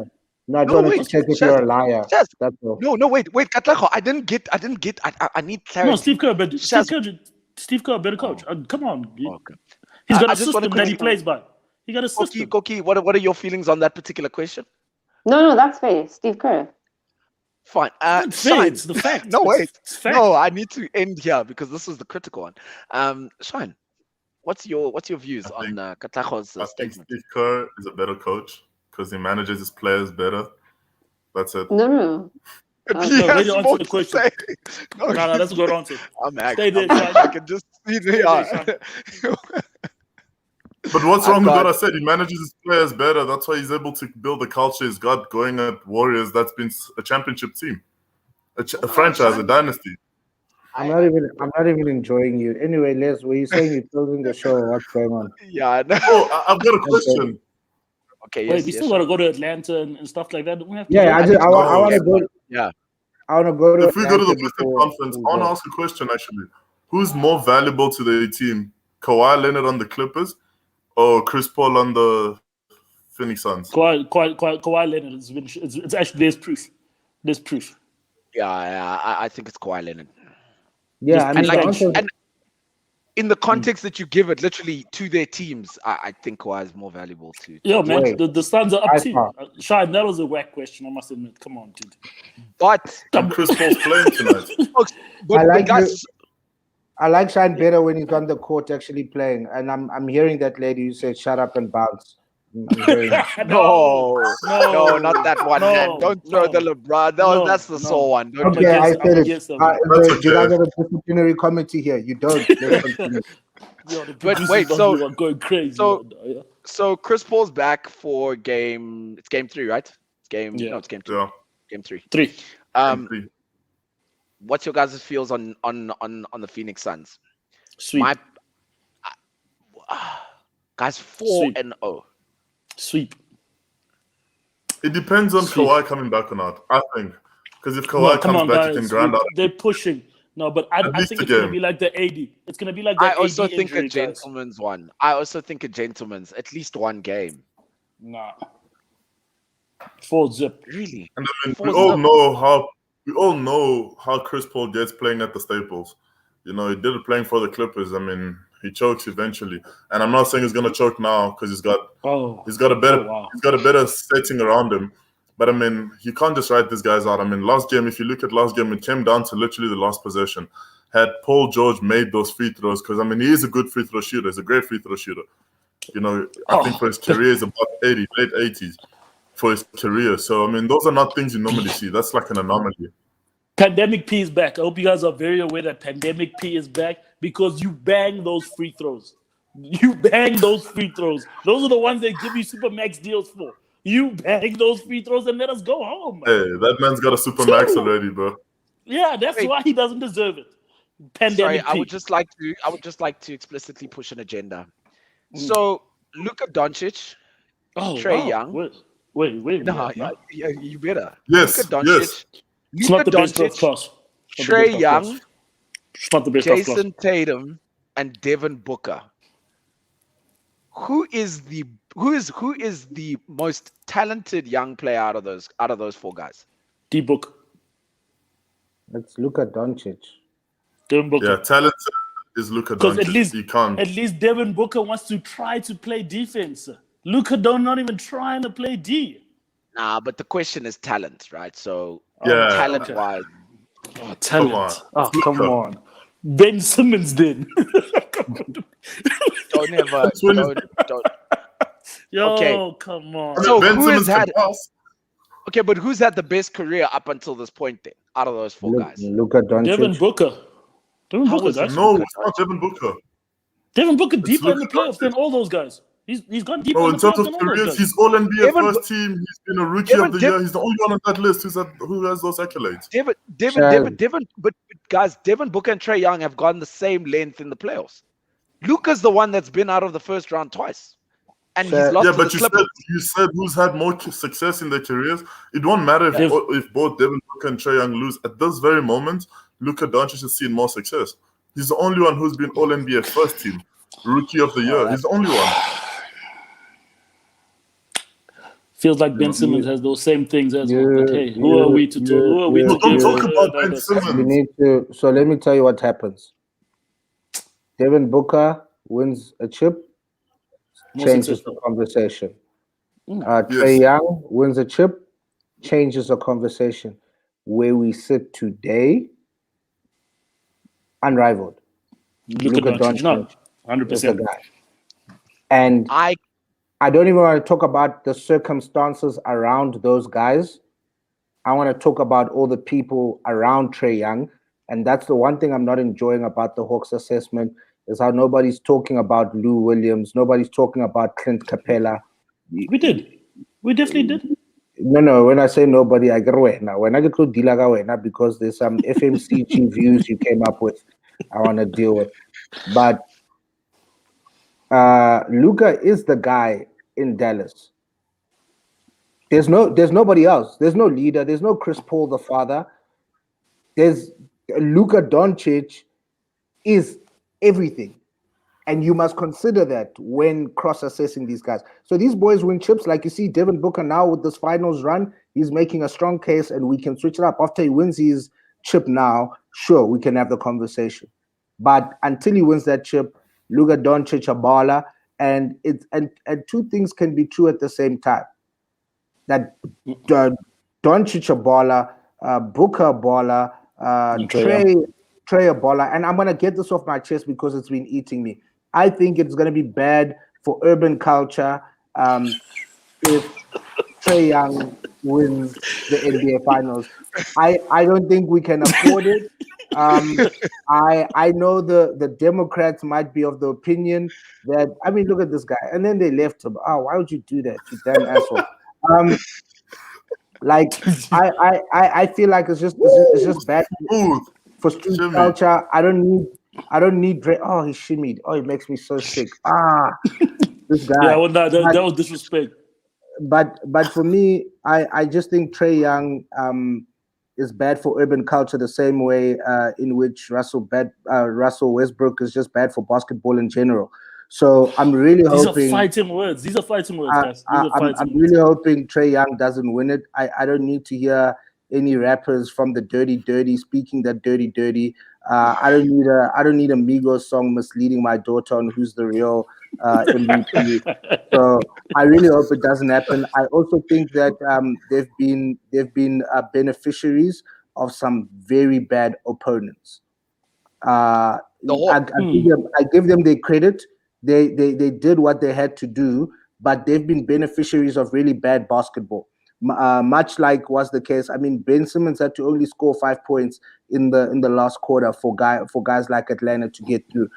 No, I just No, wanted to wait, check if Shaz, you're a liar. Shaz, That's all. no, wait, Katlaho. I didn't get. I need clarity. No, Steve Kerr, but Shaz- Steve Kerr, better coach. Come on, Okay. he's got I a just wanna system that he quickly- plays by. He got a system. Koki, what are your feelings on that particular question? No, that's fair. Steve Kerr. Fine. It's fair, Shine. it's the fact. No, wait. It's fact. No, I need to end here because this is the critical one. Shine, what's your views I on think- Katlaho's I think statement? Steve Kerr is a better coach because he manages his players better. That's it. No. He no, has wait, answer more the to question. say. No, that's a good answer. I'm Stay there, angry. Shine. I can just see there, But what's I've wrong with got- what I said? He manages his players better. That's why he's able to build the culture he's got going at Warriors. That's been a championship team, a franchise, a dynasty. I'm not even enjoying you. Anyway, Les, were you saying you're closing the show? What's going on? Yeah. No. Oh, I've got a question. Okay. Wait, Yes. we yes, still got to go to Atlanta and stuff like that. Don't we have to Yeah, go? I want to go. Yeah. I want to go to. If we go to the Atlanta Western before Conference, we I want to go. ask a question actually. Who's more valuable to the team? Kawhi Leonard on the Clippers or Chris Paul on the Phoenix Suns? Kawhi Leonard. It's actually there's proof. There's proof. Yeah. I think it's Kawhi Leonard. Yeah, I And mean, like, the answer- and in the context that you give it, literally to their teams, I think Kawhi is more valuable to. Yo, man, Wait. the Suns are up I too. thought- Shine, that was a whack question. I must admit. Come on, dude. But And Chris Paul's playing tonight. but like guys, I like Shine better when he's on the court actually playing. And I'm hearing that lady who said shut up and bounce. I'm hearing it. no, not that one, no, man. Don't throw the LeBron. No, no, that's the no. sole one. Don't Okay, I against- said I'm it. against them. That's You guys okay. have a disciplinary committee here. You don't. Let's continue. Yo, the But producers wait, on so- you are going crazy. so- yeah. So Chris Paul's back for game. It's game 3, right? It's game. Yeah. No, it's game 2. Yeah. Game 3. 3. What's your guys' feels on the Phoenix Suns? Sweep. Guys, 4 Sweep. and 0. Sweep. It depends on Sweet. Kawhi coming back or not, I think. Because if No, Kawhi come comes on, back, guys. he can grind out. They're pushing. No, but I least think a it's going to game. be like the 80. It's going to be like the I 80 also think injury, a guys. gentleman's one. I also think a gentleman's at least one game. Nah. 4 zip. Really? And I mean, Four we all zip. know how Chris Paul gets playing at the Staples. You know, he did it playing for the Clippers. I mean, he chokes eventually. And I'm not saying he's gonna choke now because he's got a better wow. he's got a better setting around him. But I mean, you can't just write these guys out. I mean, last game, if you look at last game, it came down to literally the last possession. Had Paul George made those free throws, because I mean, he is a good free throw shooter. He's a great free throw shooter. You know, I think for his career is about 80, late 80s for his career. So I mean, those are not things you normally see. That's like an anomaly. Pandemic P is back. I hope you guys are very aware that Pandemic P is back because you bang those free throws. You bang those free throws. Those are the ones they give you super max deals for. You bang those free throws and let us go home. Hey, that man's got a super max already, bro. Yeah, that's Wait. why he doesn't deserve it. Sorry, Pandemic I P. would just like to explicitly push an agenda. So Luka Doncic, Trae wow. Young. Wait. No, you better. Yes, Luka Doncic, yes. It's not the best of Doncic, class. Trae Young, It's not the best of class. Jason Tatum, and Devin Booker. Who is the most talented young player out of those 4 guys? D-Book. Let's look at Doncic. Devin Booker. Yeah, talented is Luka Because Doncic. You can't. at least Devin Booker wants to try to play defense. Luka not even trying to play D. Nah, but the question is talent, right? So Yeah. talent-wise, Oh, talent. Come on. Oh, Luka. come on. Ben Simmons then. don't ever don't. Yo, Okay. come on. So Ben who has Simmons can had- pass. Okay, but who's had the best career up until this point then, out of those 4 guys? Look at Doncic. Devin Booker. Devin How Booker, was it? guys. No, it's not Devin Booker. Devin Booker deeper in the Luka playoffs than Doncic. all those guys. He's gone deeper No, in in the terms playoffs of than all those careers, guys. he's all NBA Devin- first team. He's been a rookie Devin- of the year. He's the only one on that list who has those accolades. But guys, Devin Booker and Trae Young have gone the same length in the playoffs. Luka's the one that's been out of the first round twice. and Sure. he's lost Yeah, to but the Clippers. you said who's had more success in their careers. It won't matter if both Devin Booker and Trae Young lose. At this very moment, Luka Doncic has seen more success. He's the only one who's been All NBA first team, Rookie of the Year. He's the only one. Feels like Ben Simmons has those same things as well. But hey, who are we to Don't talk about Ben You Simmons. need to. So let me tell you what happens. Devin Booker wins a chip, More changes successful. the conversation. Yes. Trae Young wins a chip, changes the conversation. Where we sit today, unrivaled. Luka Doncic, no, 100%. is the guy. And I don't even want to talk about the circumstances around those guys. I want to talk about all the people around Trae Young. And that's the one thing I'm not enjoying about the Hawks assessment is how nobody's talking about Lou Williams. Nobody's talking about Clint Capella. We did. We definitely did. No. When I say nobody, I get away now. When I get to Dilaga Wena, because there's some FMCG views you came up with, I want to deal with. But Luka is the guy in Dallas. There's nobody else. There's no leader. There's no Chris Paul the father. There's Luka Doncic is everything. And you must consider that when cross-assessing these guys. So these boys win chips. Like you see Devin Booker now with this finals run, he's making a strong case and we can switch it up. After he wins his chip now, sure, we can have the conversation. But until he wins that chip, Luka Doncic a baller. And two things can be true at the same time. That Doncic a baller, Booker a baller, Trae a baller. And I'm going to get this off my chest because it's been eating me. I think it's going to be bad for urban culture if Trae Young wins the NBA Finals. I don't think we can afford it. I know the Democrats might be of the opinion that, I mean, look at this guy. And then they left him. Oh, why would you do that, you damn asshole? I feel like it's just bad for street culture. I don't need Dre. Oh, he shimmied. Oh, it makes me so sick. This guy. Yeah, well, that was disrespect. But for me, I just think Trae Young is bad for urban culture the same way in which Russell Westbrook is just bad for basketball in general. So I'm really hoping these are fighting words, guys. I'm really hoping Trae Young doesn't win it. I don't need to hear any rappers from the dirty speaking that dirty. I don't need a Migos song misleading my daughter on who's the real MVP. So I really hope it doesn't happen. I also think that they've been beneficiaries of some very bad opponents. I give them their credit. They did what they had to do, but they've been beneficiaries of really bad basketball. Much like was the case. I mean, Ben Simmons had to only score 5 points in the last quarter for guys like Atlanta to get through.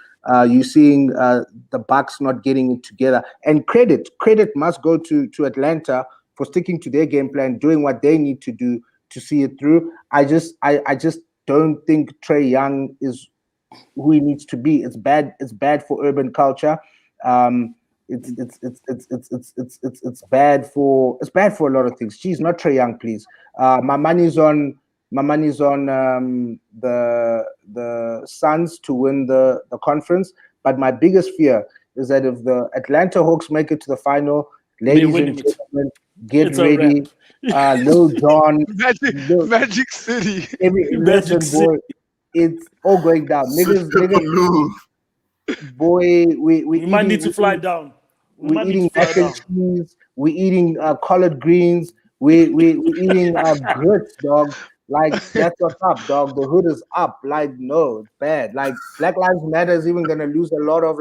You're seeing the Bucks not getting it together, and credit must go to Atlanta for sticking to their game plan, doing what they need to do to see it through. I just don't think Trae Young is who he needs to be. It's bad for urban culture. It's bad for a lot of things. Geez, not Trae Young, please. My money's on the Suns to win the conference. But my biggest fear is that if the Atlanta Hawks make it to the final, ladies and gentlemen, get ready. Lil Jon, Magic City. Listen, boy, it's all going down. Niggas, boy, we might need to fly down. We're eating mac and cheese. We're eating collard greens. We're eating grits, dog. Like, that's what's up, dog. The hood is up. Like, no, it's bad. Like, Black Lives Matter is even gonna lose a lot of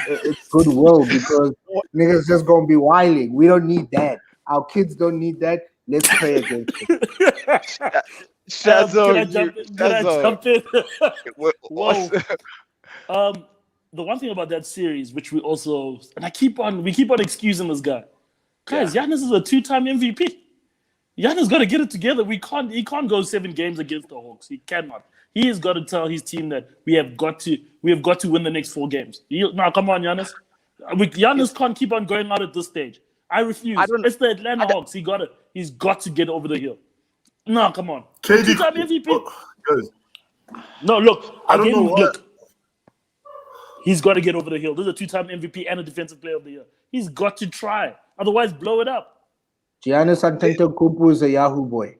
its goodwill because niggas just gonna be wilding. We don't need that. Our kids don't need that. Let's pray against it. Shazzo, can I jump in? Whoa. The one thing about that series, which we keep on excusing this guy. Guys, Giannis is a 2-time MVP. Giannis got to get it together. He can't go 7 games against the Hawks. He cannot. He has got to tell his team that we have got to win the next 4 games. Now, come on, Giannis. Giannis can't keep on going out at this stage. I refuse. It's the Atlanta Hawks. He's got to get over the hill. No, come on. KD, Two-time MVP. Guys, No, look. I don't know why. Look. He's got to get over the hill. This is a two-time MVP and a Defensive Player of the Year. He's got to try. Otherwise, blow it up. Giannis Antetokounmpo is a Yahoo boy.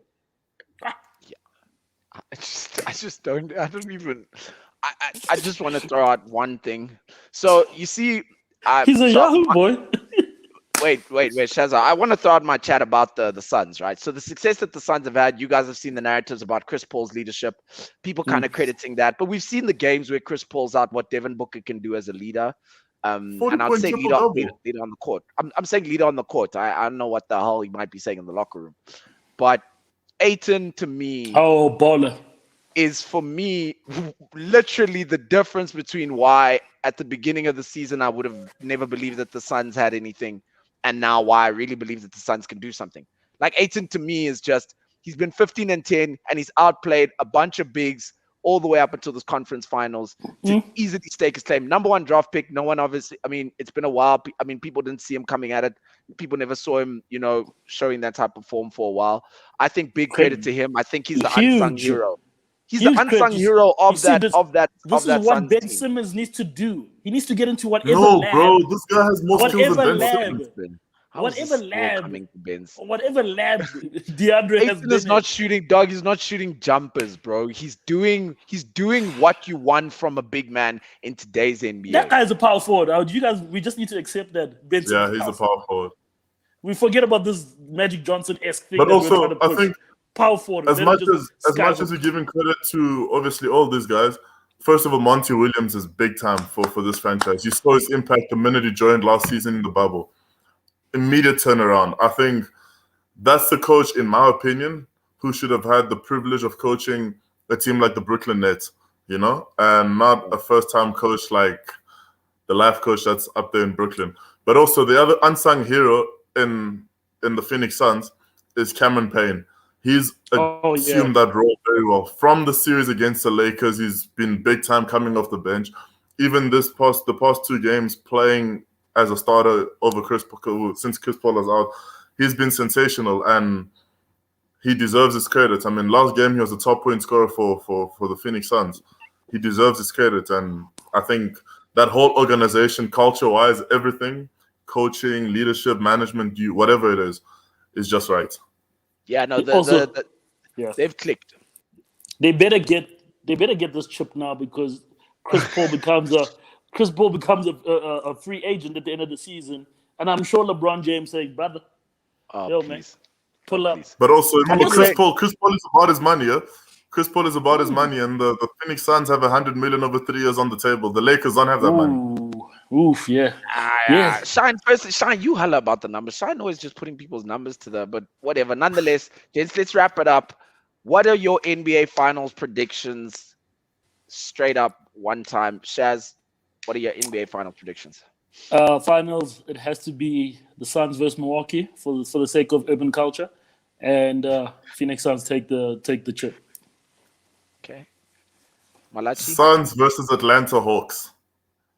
I just don't even. I just want to throw out one thing. So you see, he's a Yahoo boy. Wait, Shazza. I want to throw out my chat about the Suns, right? So the success that the Suns have had, you guys have seen the narratives about Chris Paul's leadership. People kind of crediting that, but we've seen the games where Chris Paul's out what Devin Booker can do as a leader. And I'd say leader on the court. I'm saying leader on the court. I don't know what the hell he might be saying in the locker room, but Ayton to me, baller, is for me literally the difference between why at the beginning of the season I would have never believed that the Suns had anything, and now why I really believe that the Suns can do something. Like Ayton to me is just, he's been 15-10 and he's outplayed a bunch of bigs all the way up until this conference finals to easily stake his claim. Number one draft pick. No one obviously, I mean, it's been a while. I mean, people didn't see him coming at it. People never saw him, showing that type of form for a while. I think big credit to him. I think he's the unsung hero. He's the unsung hero of that. This is what Ben Simmons needs to do. He needs to get into whatever No, lab. bro, this guy has more skills than Ben lab. Simmons. Whatever lab DeAndre has been is not shooting, dog. He's not shooting jumpers, bro. He's doing what you want from a big man in today's NBA. That guy's a power forward. We just need to accept that. Ben Simmons, he's a power forward. We forget about this Magic Johnson-esque thing. But that also, we're trying to push. I think power forward. As much as you're giving credit to obviously all these guys, first of all, Monty Williams is big time for this franchise. You saw his impact the minute he joined last season in the bubble. Immediate turnaround. I think that's the coach, in my opinion, who should have had the privilege of coaching a team like the Brooklyn Nets, and not a first-time coach like the life coach that's up there in Brooklyn. But also the other unsung hero in the Phoenix Suns is Cameron Payne. He's assumed that role very well. From the series against the Lakers, he's been big time coming off the bench. Even the past two games playing as a starter over Chris Paul, since Chris Paul is out, he's been sensational and he deserves his credit. I mean, last game he was the top point scorer for the Phoenix Suns. He deserves his credit, and I think that whole organization, culture-wise, everything, coaching, leadership, management, whatever it is just right. Yeah, no, they've clicked. They better get this chip now, because Chris Paul becomes a free agent at the end of the season, and I'm sure LeBron James saying, "Brother, man, pull up." But also, remember, Chris Paul is about his money. Yeah? Chris Paul is about his money, and the Phoenix Suns have $100 million over 3 years on the table. The Lakers don't have that money. Oof, yeah. Shine, you holla about the numbers. Shine always just putting people's numbers but whatever. Nonetheless, let's wrap it up. What are your NBA Finals predictions? Straight up, one time. Shaz, what are your NBA Finals predictions? Finals, it has to be the Suns versus Milwaukee for the sake of urban culture, and Phoenix Suns take the chip. Okay. Malachi? Suns versus Atlanta Hawks.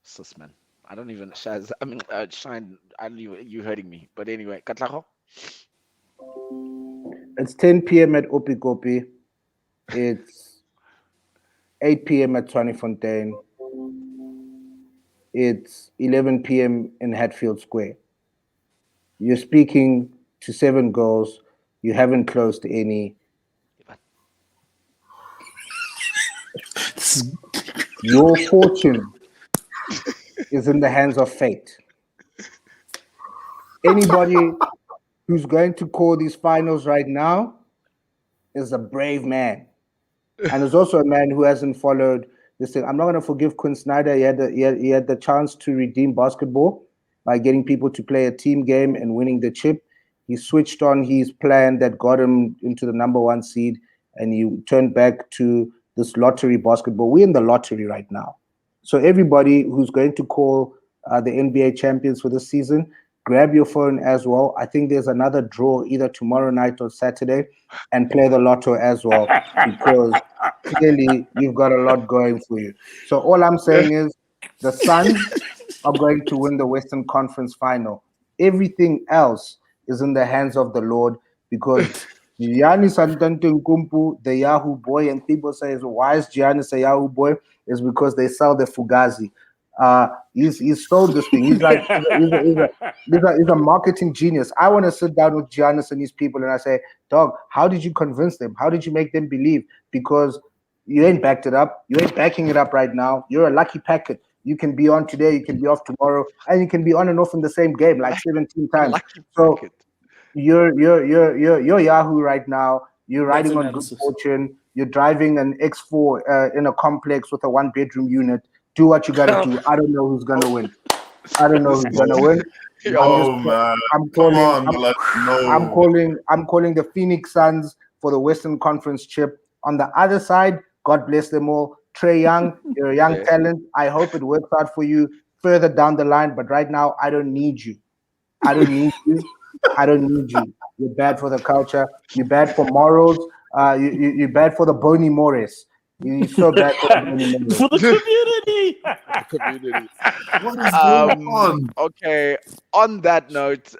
Sus, man. I don't even, Shaz. I mean, Shine. I don't even. You hurting me. But anyway, Katlaho. It's 10 p.m. at Opikopi. It's 8 p.m. at Tshwane-Fontein. It's 11 p.m. in Hatfield Square. You're speaking to 7 girls. You haven't closed any. Your fortune is in the hands of fate. Anybody who's going to call these finals right now is a brave man. And there's also a man who hasn't followed this thing. I'm not going to forgive Quinn Snyder. He had the chance to redeem basketball by getting people to play a team game and winning the chip. He switched on his plan that got him into the number 1 seed, and he turned back to this lottery basketball. We're in the lottery right now. So everybody who's going to call the NBA champions for this season, grab your phone as well. I think there's another draw either tomorrow night or Saturday, and play the lotto as well, because clearly you've got a lot going for you. So all I'm saying is the Suns are going to win the Western Conference final. Everything else is in the hands of the Lord, because Giannis Antetokounmpo, the Yahoo boy, and people say, why is Giannis a Yahoo boy? Is because they sell the Fugazi. He's sold this thing. He's like he's a marketing genius. I want to sit down with Giannis and these people and I say, dog, how did you convince them? How did you make them believe? Because you ain't backed it up. You ain't backing it up right now. You're a lucky packet. You can be on today, you can be off tomorrow, and you can be on and off in the same game like 17 times. Lucky So packet. you're Yahoo right now. You're That's riding on good analysis. fortune. You're driving an X4 in a complex with a 1-bedroom unit. Do what you gotta do. I don't know who's gonna win. I don't know who's gonna win. Oh man, I'm come calling. on, man. No. I'm calling the Phoenix Suns for the Western Conference chip. On the other side, God bless them all. Trey Young, you're a young Yeah. talent. I hope it works out for you further down the line. But right now, I don't need you. I don't need you. I don't need you. You're bad for the culture. You're bad for morals. You're bad for the Boni Morris. You're so bad for the Boni Morris. For the community. Community. What is going on? Okay. On that note,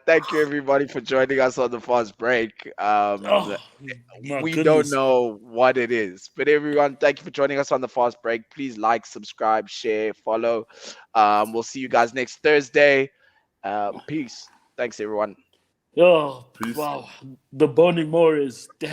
thank you everybody for joining us on the fast break. Oh, my We goodness. don't know what it is, but everyone, thank you for joining us on the fast break. Please like, subscribe, share, follow. We'll see you guys next Thursday. Peace. Thanks everyone. Oh, Peace. wow. The Boni Morris. Damn.